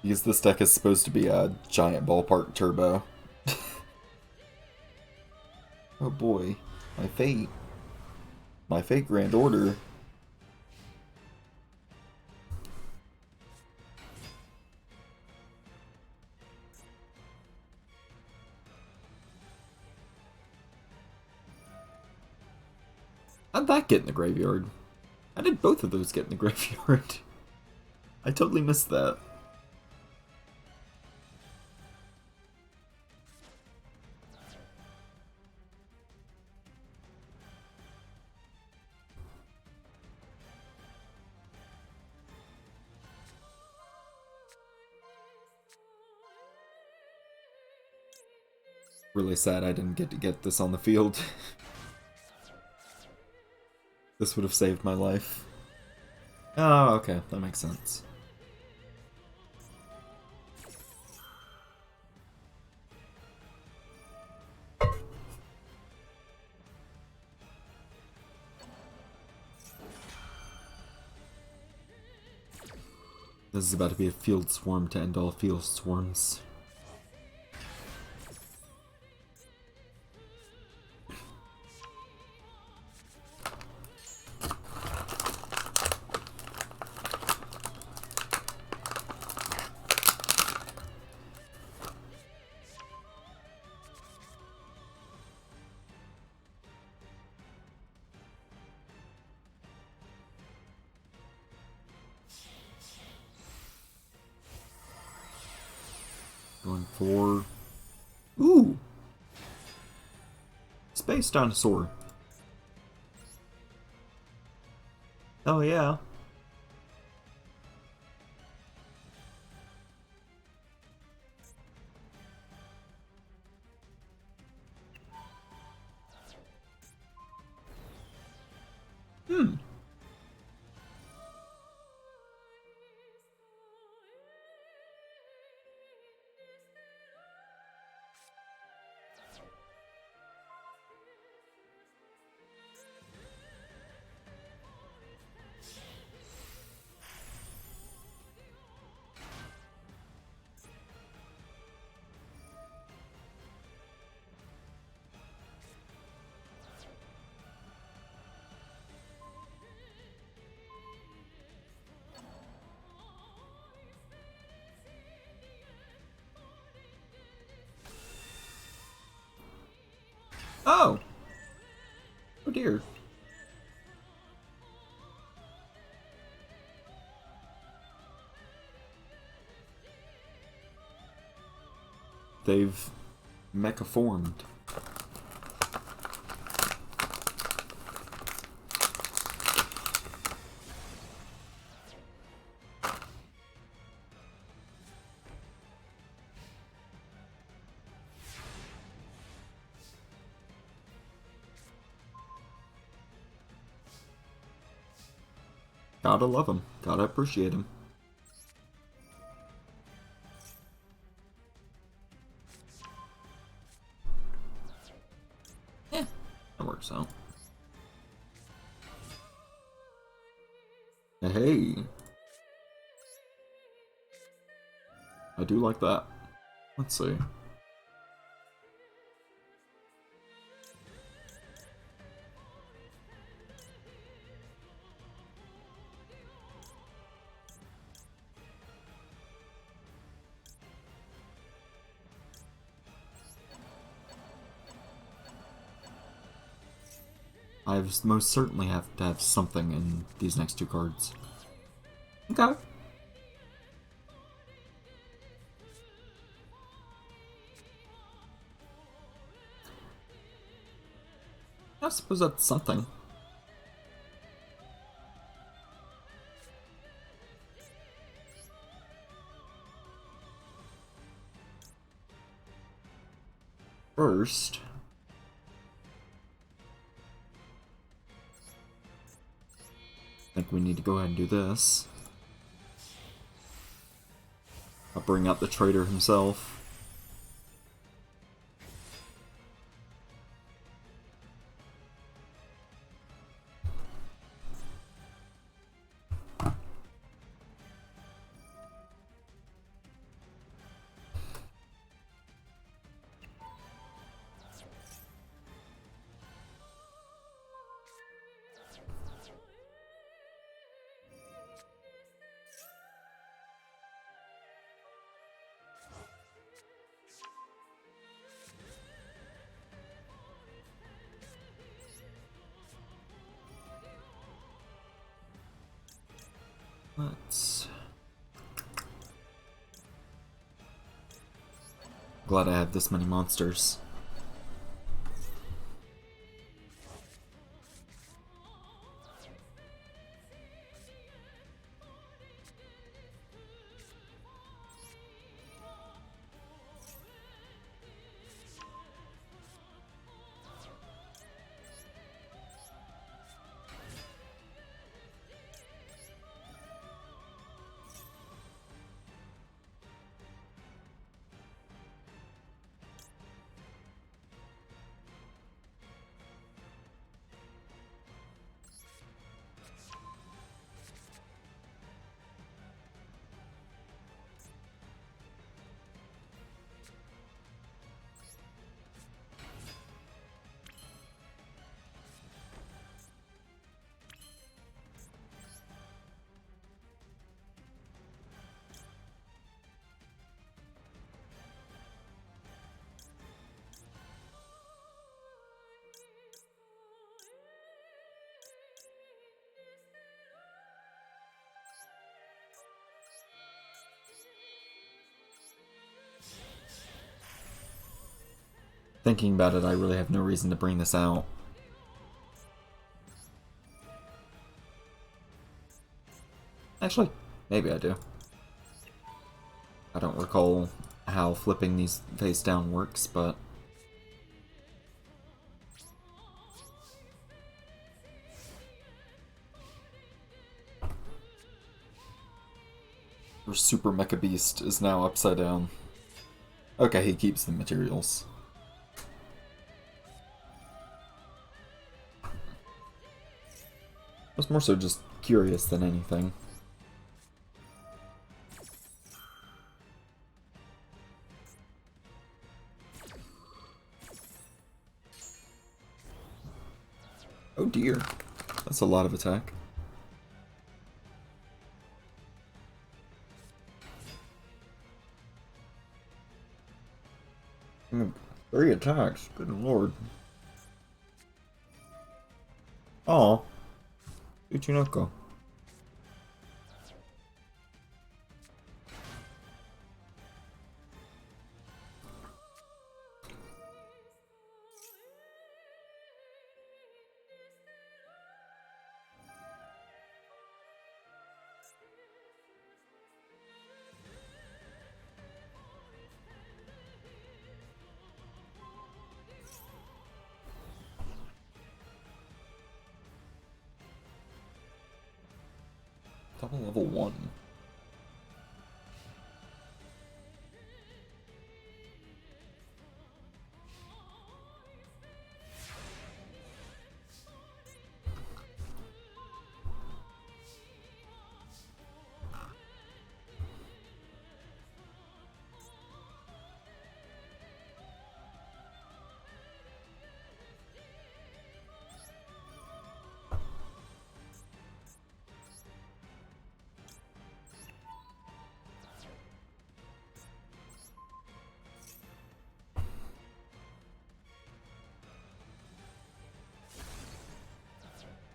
Because this deck is supposed to be a giant ballpark turbo. Oh boy, my fate. My fate Grand Order. How'd that get in the graveyard? How did both of those get in the graveyard? I totally missed that. Really sad I didn't get this on the field. This would have saved my life. Oh, okay, that makes sense. This is about to be a field swarm to end all field swarms. Going for... Ooh! Space Dinosaur. Oh yeah. Hmm. Oh! Oh dear. they've mecha formed. Gotta love him. Gotta appreciate him. Yeah, that works out. Hey. I do like that. Let's see. I most certainly have to have something in these next two cards. Okay. I suppose that's something. First, I think we need to go ahead and do this. I'll bring out the traitor himself. Let's... Glad I have this many monsters. Thinking about it, I really have no reason to bring this out. Actually, maybe I do. I don't recall how flipping these face down works, but... Your Super Mecha Beast is now upside down. Okay, he keeps the materials. I was more so just curious than anything. Oh dear. That's a lot of attack. Mm, 3 attacks. Good lord. Aw. Uchinoko. Double level 1.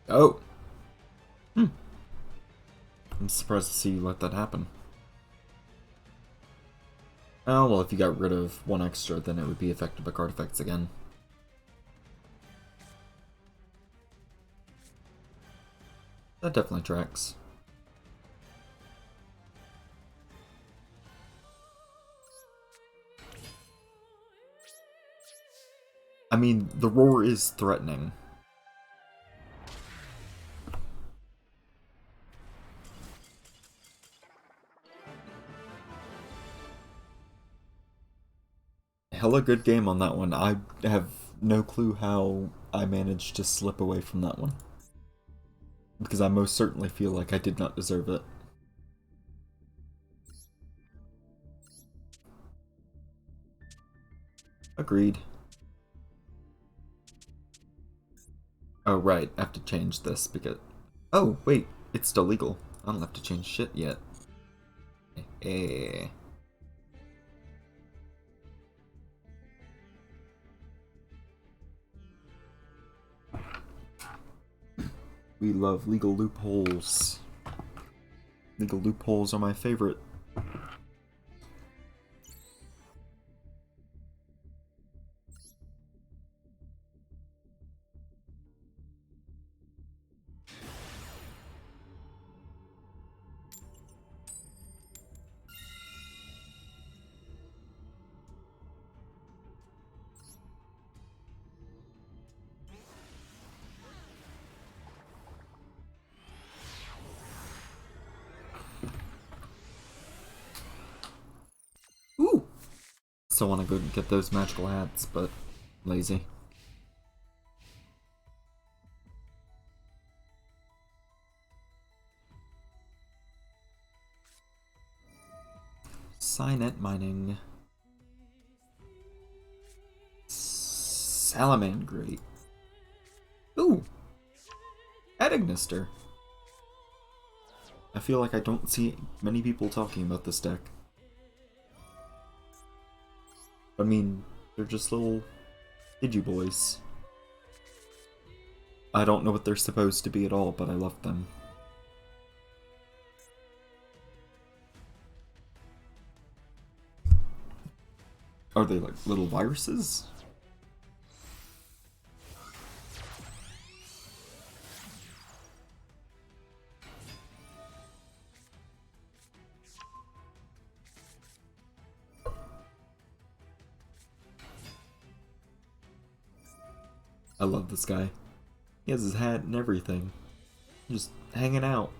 Oh! I'm surprised to see you let that happen. Oh, well, if you got rid of one extra, then it would be affected by card effects again. That definitely tracks. I mean, the roar is threatening. Hella good game on that one. I have no clue how I managed to slip away from that one. Because I most certainly feel like I did not deserve it. Agreed. Oh, right. I have to change this because... Oh, wait. It's still legal. I don't have to change shit yet. Eh. We love legal loopholes. Legal loopholes are my favorite. Ooh! Still want to go get those magical hats, but lazy. Signet mining. Salamandrate. Ooh! Eddignister. I feel like I don't see many people talking about this deck. I mean, they're just little Pidgey boys. I don't know what they're supposed to be at all, but I love them. Are they like little viruses? I love this guy. He has his hat and everything. Just hanging out.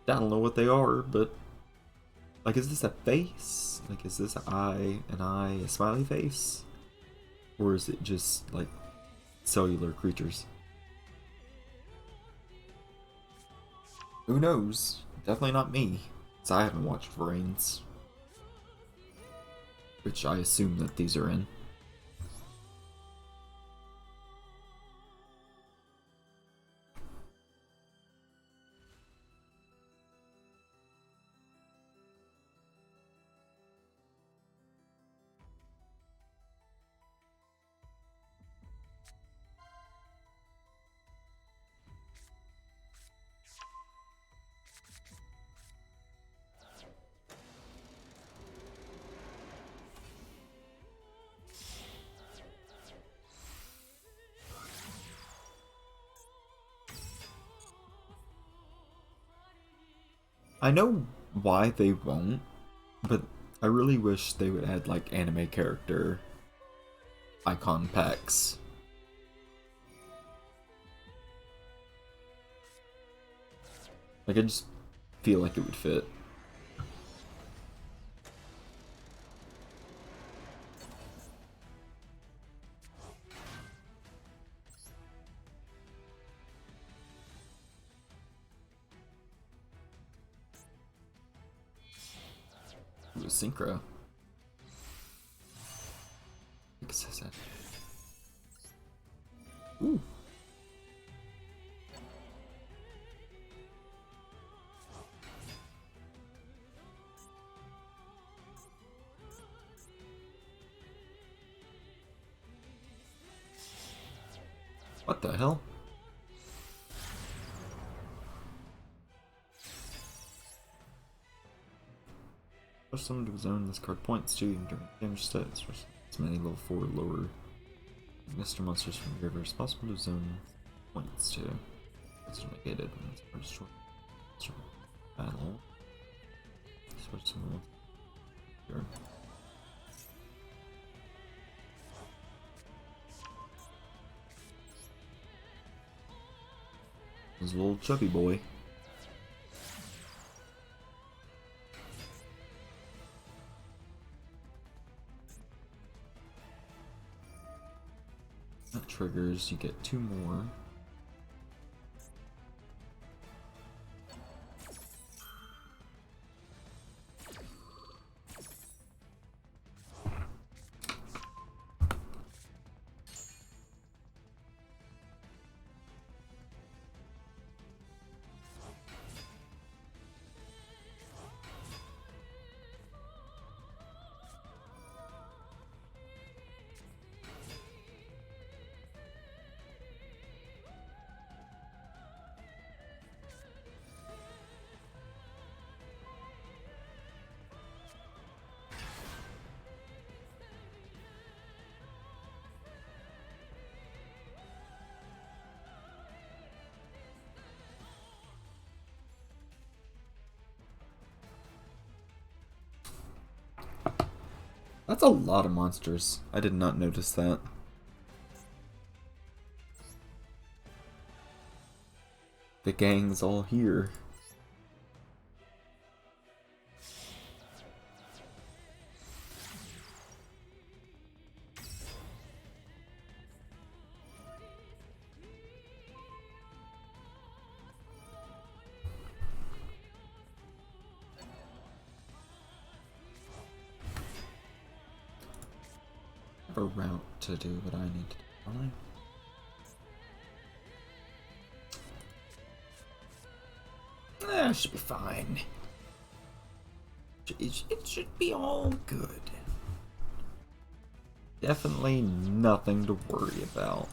I don't know what they are, but... Like, is this a face? Like, is this an eye, a smiley face? Or is it just, like, cellular creatures? Who knows? Definitely not me, because I haven't watched Vrains. Which I assume that these are in. I know why they won't, but I really wish they would add like anime character icon packs. Like, I just feel like it would fit. Ooh, synchro. Ooh. What the hell? Push someone to a zone this card points to during damage stats. As many level 4 lower Mr. Monsters from your river as possible to zone points to. It's negated when it's part of short battle. Switch someone here. This little chubby boy. That triggers, you get 2 more. That's a lot of monsters. I did not notice that. The gang's all here. I have a route to do what I need to do, don't I? It should be fine. It should be all good. Definitely nothing to worry about.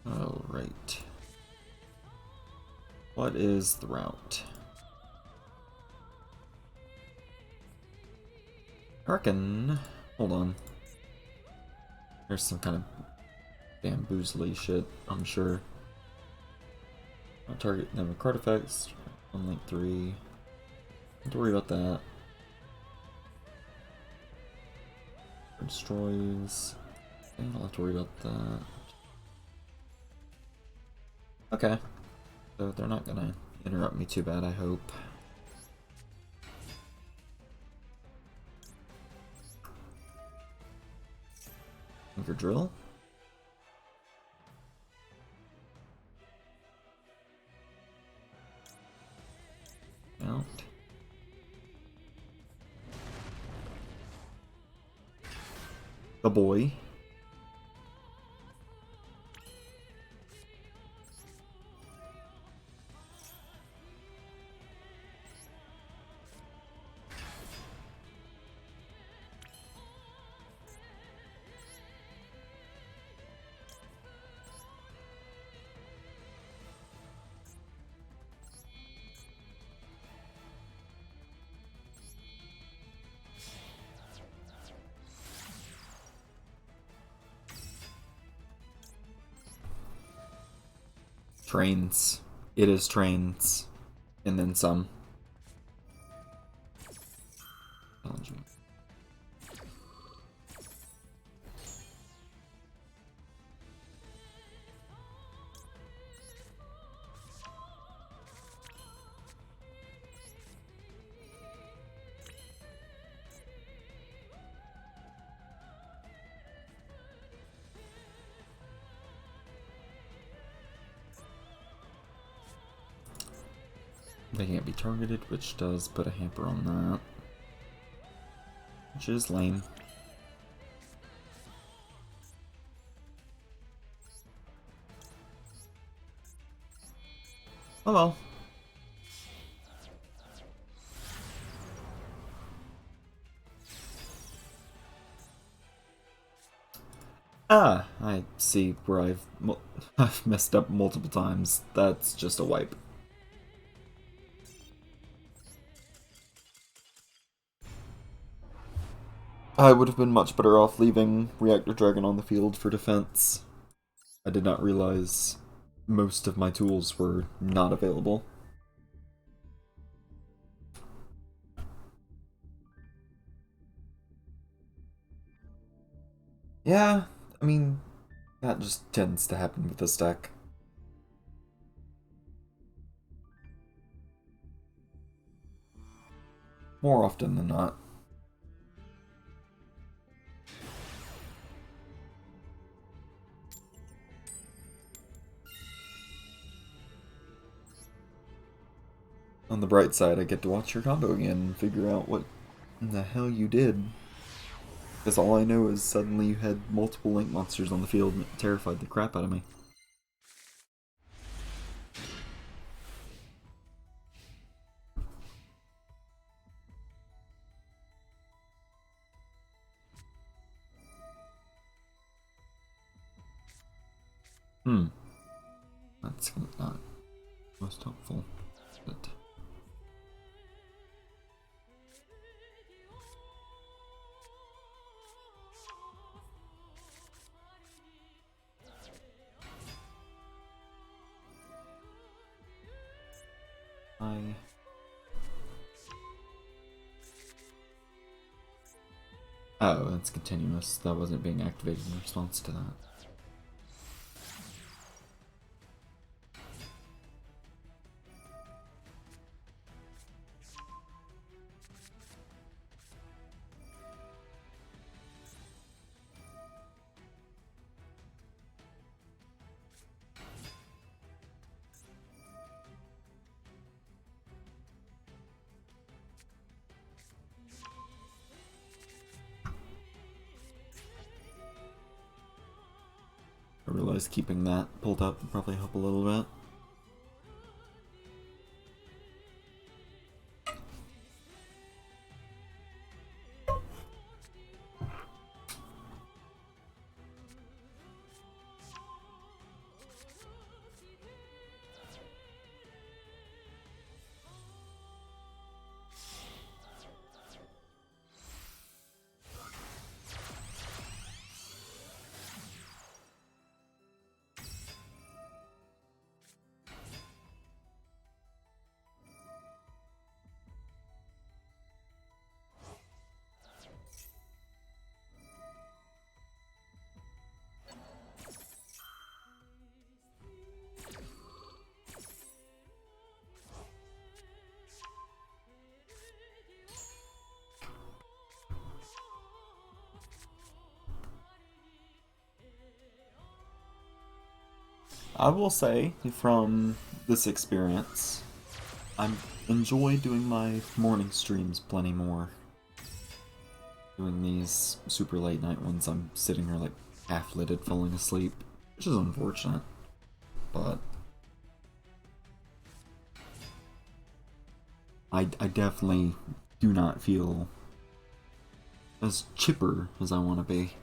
Alright. What is the route? I reckon... Hold on. There's some kind of bamboozly shit, I'm sure. I'll target them with card effects. On link 3. Don't worry about that. Destroys. I don't have to worry about that. Okay. So they're not gonna interrupt me too bad, I hope. Finger drill. Out. The boy. Trains. It is trains. And then some. Challenging. They can't be targeted, which does put a hamper on that. Which is lame. Oh well. Ah, I see where I've messed up multiple times. That's just a wipe. I would have been much better off leaving Reactor Dragon on the field for defense. I did not realize most of my tools were not available. Yeah, I mean, that just tends to happen with this deck. More often than not. On the bright side, I get to watch your combo again and figure out what the hell you did. Because all I know is suddenly you had multiple Link monsters on the field and it terrified the crap out of me. That's not most helpful, but... Oh, that's continuous. That wasn't being activated in response to that. I realize keeping that pulled up would probably help a little bit. I will say, from this experience, I enjoy doing my morning streams plenty more. Doing these super late night ones, I'm sitting here like half-lidded falling asleep, which is unfortunate, but I definitely do not feel as chipper as I want to be.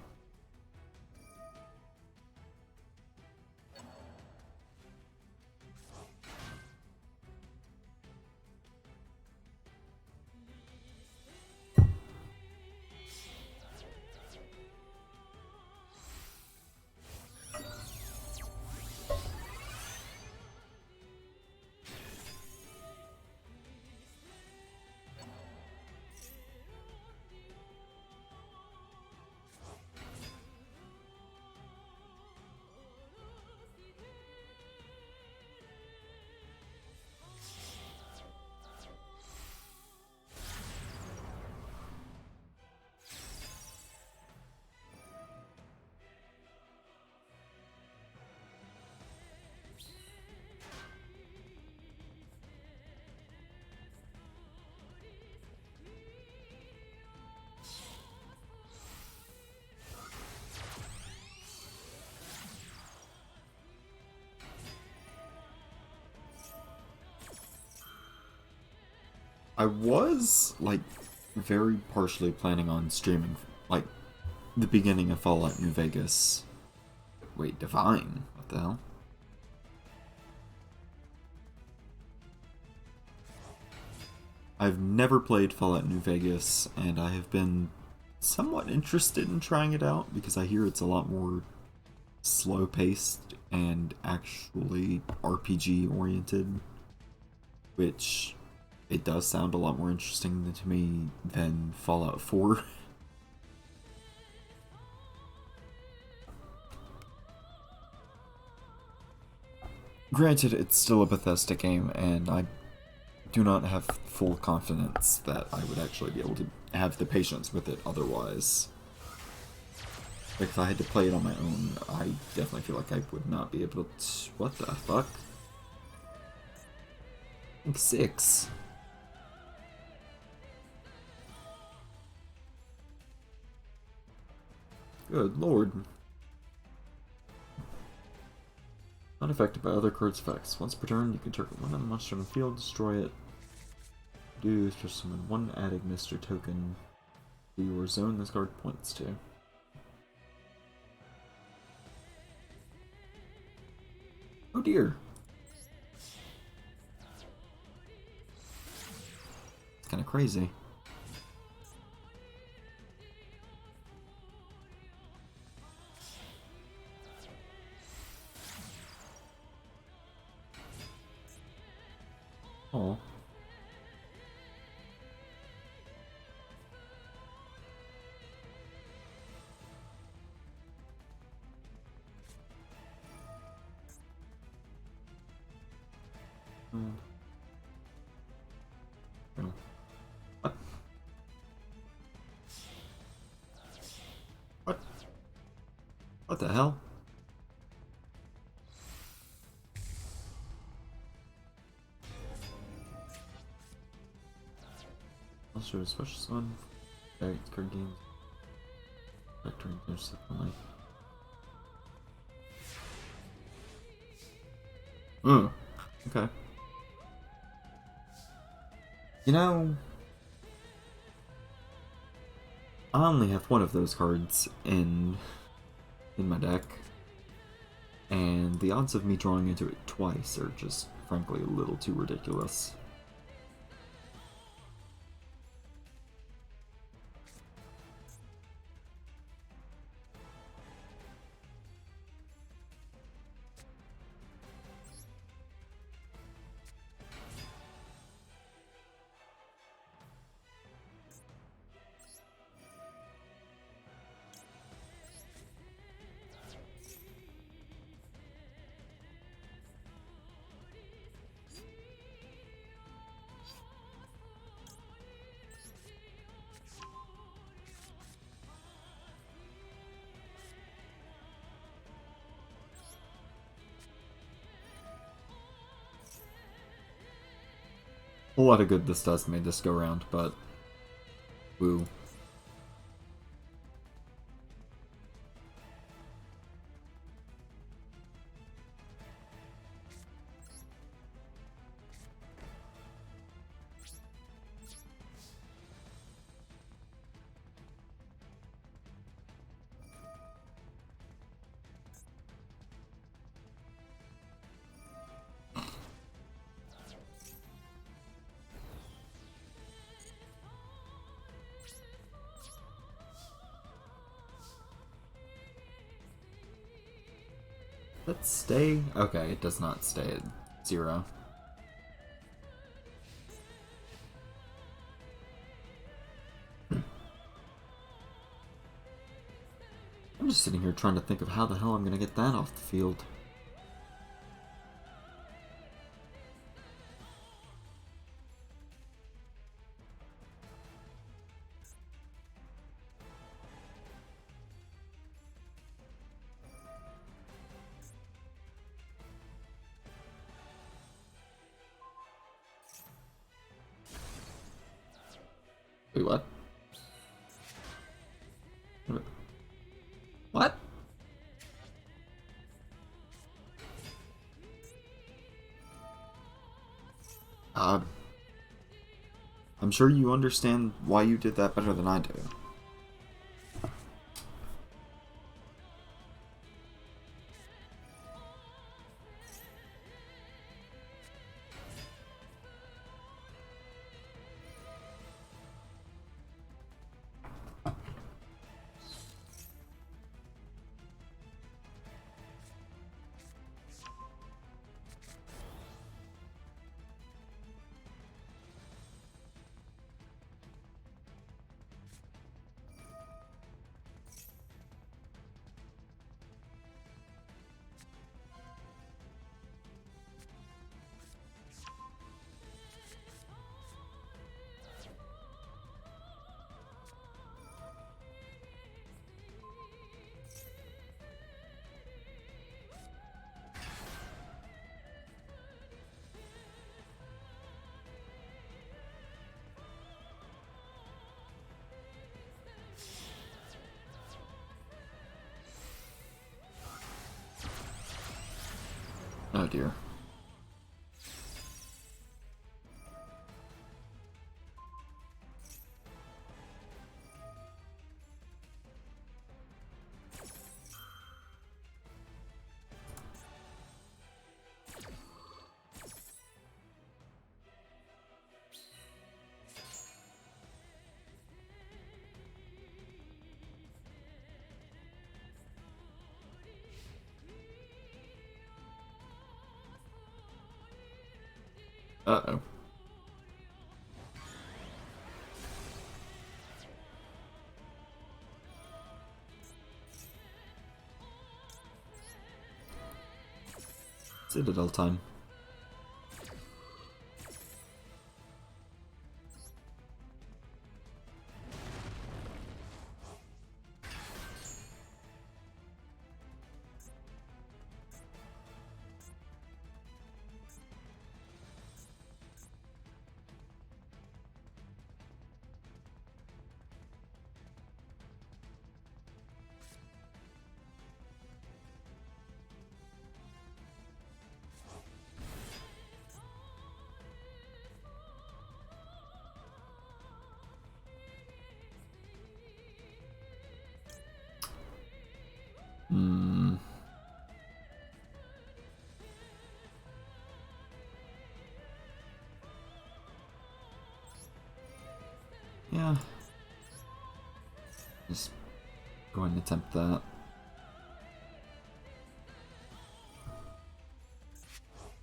I was, like, very partially planning on streaming, like, the beginning of Fallout New Vegas. Wait, Divine? What the hell? I've never played Fallout New Vegas, and I have been somewhat interested in trying it out because I hear it's a lot more slow paced and actually RPG oriented, which it does sound a lot more interesting to me than Fallout 4. Granted, it's still a Bethesda game, and I do not have full confidence that I would actually be able to have the patience with it otherwise. Like, if I had to play it on my own, I definitely feel like I would not be able to... What the fuck? I think 6. Good lord. Not affected by other cards' effects. Once per turn, you can target one of the monster on the field, destroy it. Do is just summon one added Mr. token to your zone this card points to. Oh dear. It's kind of crazy. Oh. What? What? What the hell? Also, a special summon. Alright, card games. Vectoring intercept only. Okay. You know, I only have one of those cards in my deck, and the odds of me drawing into it twice are just, frankly, a little too ridiculous. A lot of good this does me this go round, but woo. Let's stay. Okay, it does not stay at 0. I'm just sitting here trying to think of how the hell I'm gonna get that off the field. Wait, what? What? Uh, I'm sure you understand why you did that better than I do. Oh dear. Uh-oh. Citadel time. Hmm. Yeah. Just go ahead and attempt that.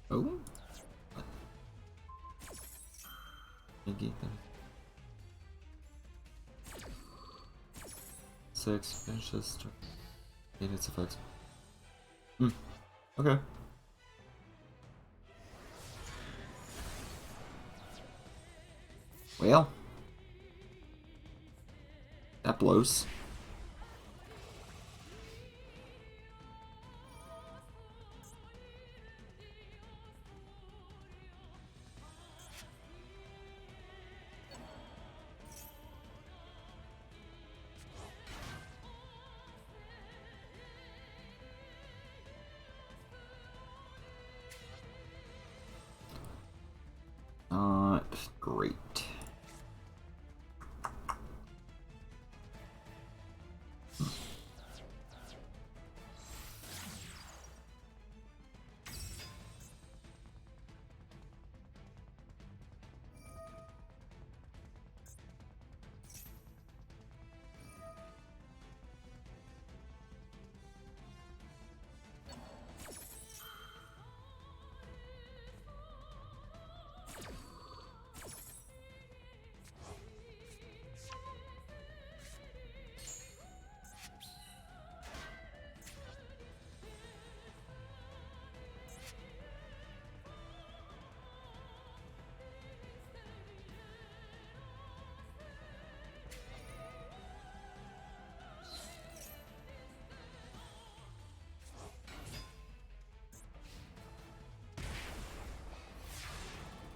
Oh? Negate that. 6, finish this. Negate its effects. Hmm. Okay. Well. That blows. Not great.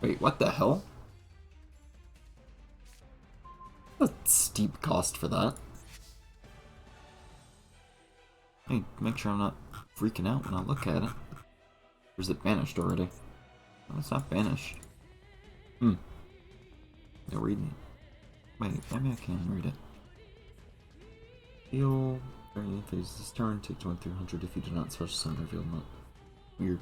Wait, what the hell? What a steep cost for that. Hey, make sure I'm not freaking out when I look at it. Or is it banished already? No, it's not banished. Hmm. No reading. Wait, maybe I can read it. Heal. During the phase this turn, take 2300 if you do not special summon reveal not. Weird.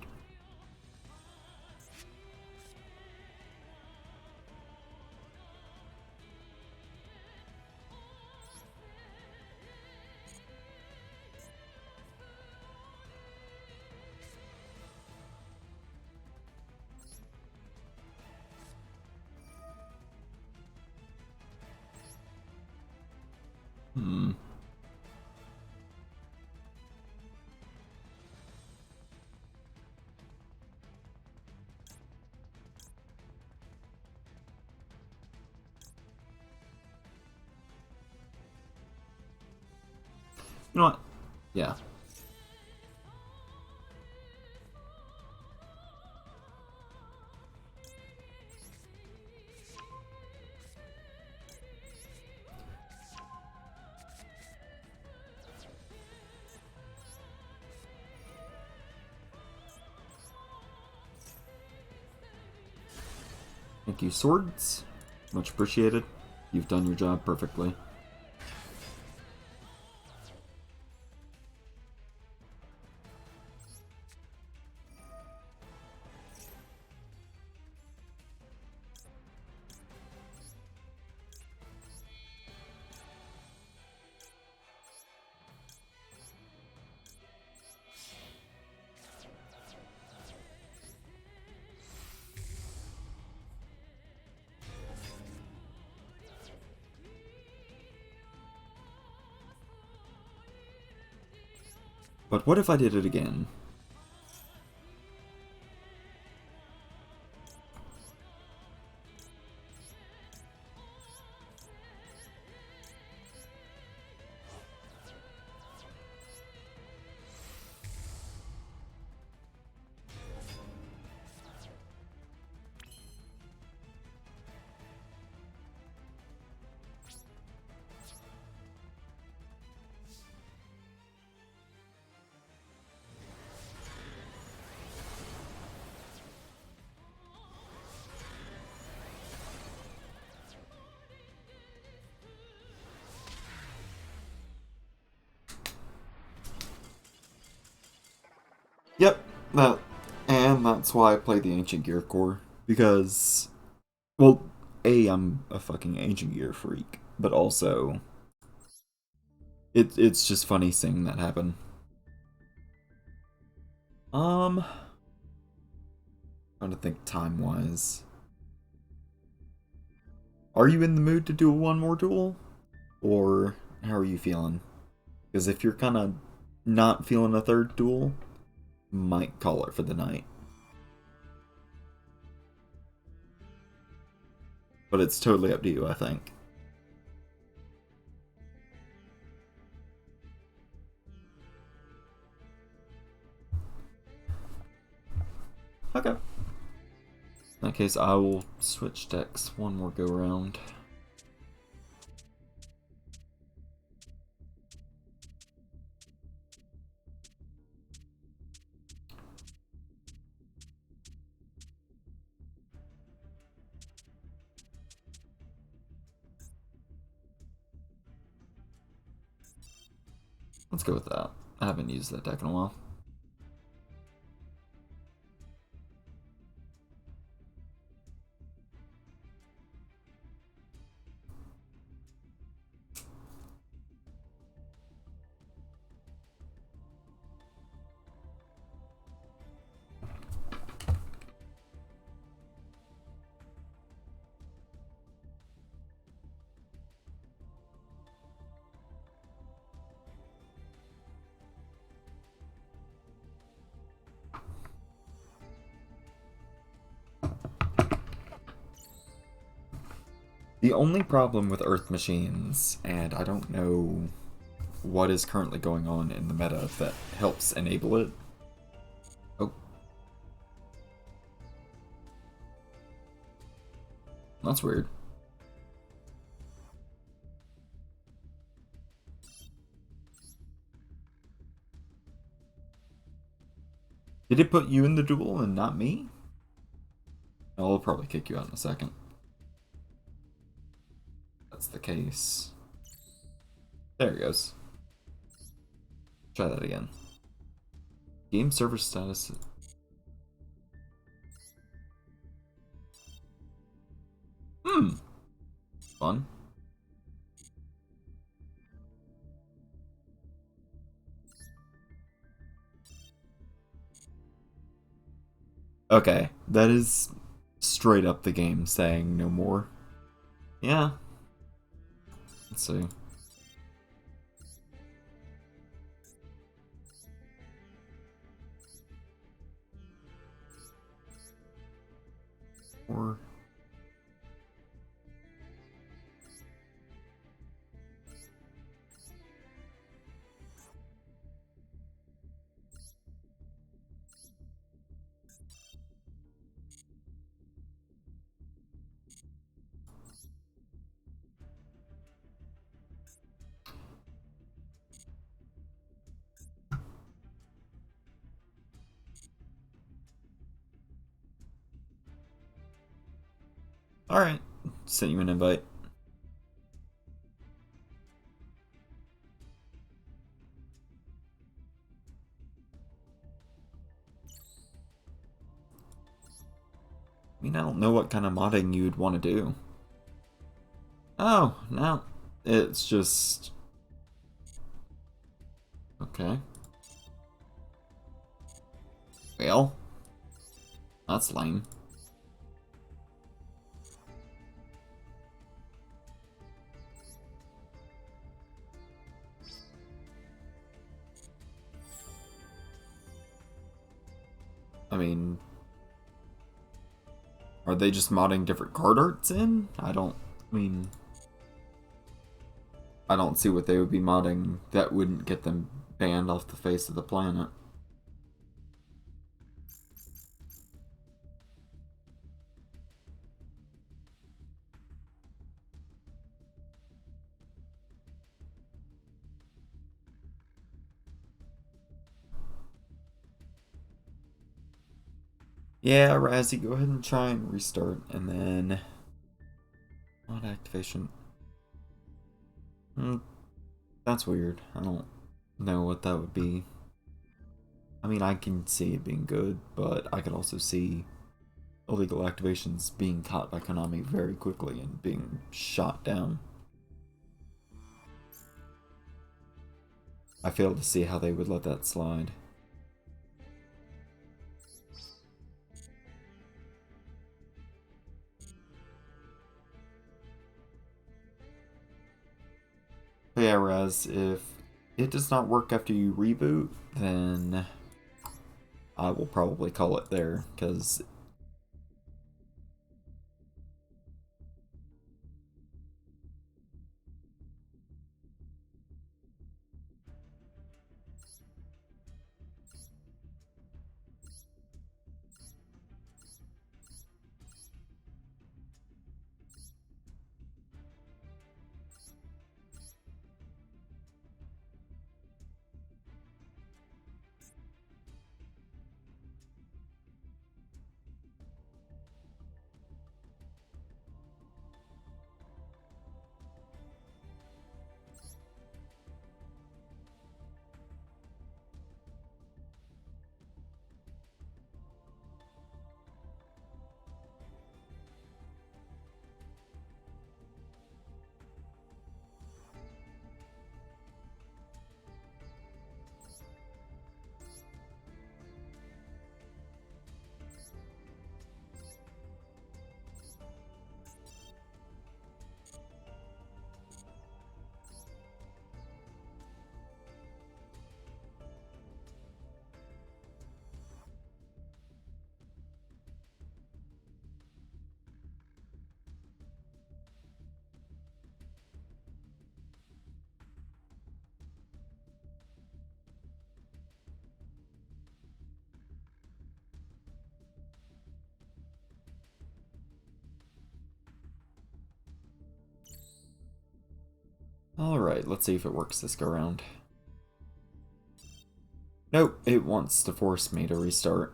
Hmm. You know what? Yeah. Thank you, swords. Much appreciated. You've done your job perfectly. But what if I did it again? Yep, and that's why I play the Ancient Gear Core. Because, well, A, I'm a fucking Ancient Gear freak, but also, it's just funny seeing that happen. Trying to think time-wise. Are you in the mood to do one more duel? Or how are you feeling? Because if you're kind of not feeling a third duel, might call it for the night. But it's totally up to you, I think. Okay. In that case, I will switch decks one more go around. Let's go with that. I haven't used that deck in a while. The only problem with Earth Machines, and I don't know what is currently going on in the meta that helps enable it. Oh. That's weird. Did it put you in the duel and not me? I'll probably kick you out in a second. that's the case. There it goes. Try that again. Game server status. Fun. Okay, that is straight up the game saying no more. Yeah. Let's see. Or alright. Sent you an invite. I mean, I don't know what kind of modding you'd want to do. Oh, no. It's just... Okay. Well, that's lame. I mean... Are they just modding different card arts in? I don't see what they would be modding that wouldn't get them banned off the face of the planet. Yeah, Razzie, go ahead and try and restart, and then... Mod activation. That's weird. I don't know what that would be. I mean, I can see it being good, but I could also see illegal activations being caught by Konami very quickly and being shot down. I fail to see how they would let that slide. But yeah, Raz, if it does not work after you reboot, then I will probably call it there, because alright, let's see if it works this go around. Nope, it wants to force me to restart,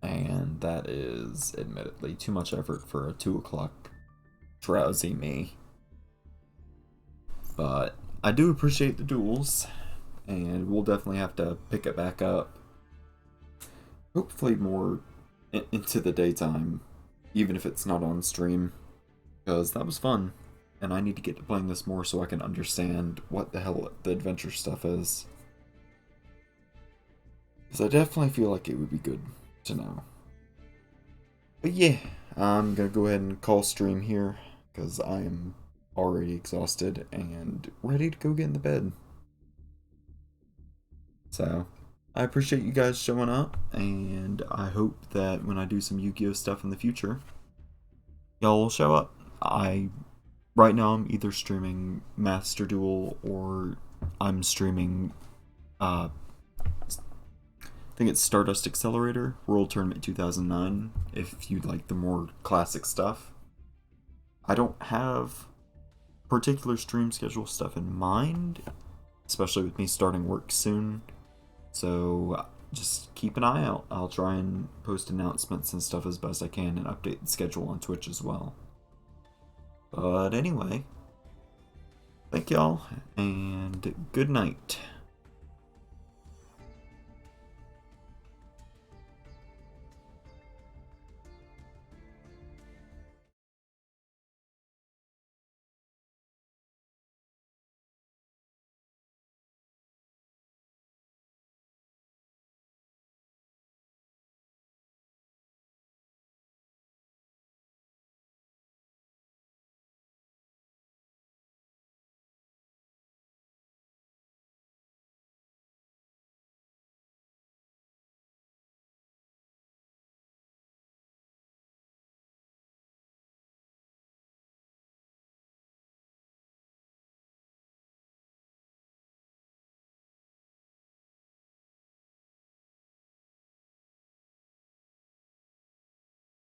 and that is admittedly too much effort for a 2 o'clock drowsy me. But I do appreciate the duels, and we'll definitely have to pick it back up. Hopefully more into the daytime, even if it's not on stream, because that was fun. And I need to get to playing this more so I can understand what the hell the adventure stuff is. Because I definitely feel like it would be good to know. But yeah, I'm going to go ahead and call stream here, because I am already exhausted and ready to go get in the bed. So, I appreciate you guys showing up, and I hope that when I do some Yu-Gi-Oh stuff in the future, y'all will show up. Right now I'm either streaming Master Duel or I'm streaming I think it's Stardust Accelerator World Tournament 2009 if you'd like the more classic stuff. I don't have particular stream schedule stuff in mind, especially with me starting work soon. So just keep an eye out. I'll try and post announcements and stuff as best I can and update the schedule on Twitch as well. But anyway, thank y'all, and good night.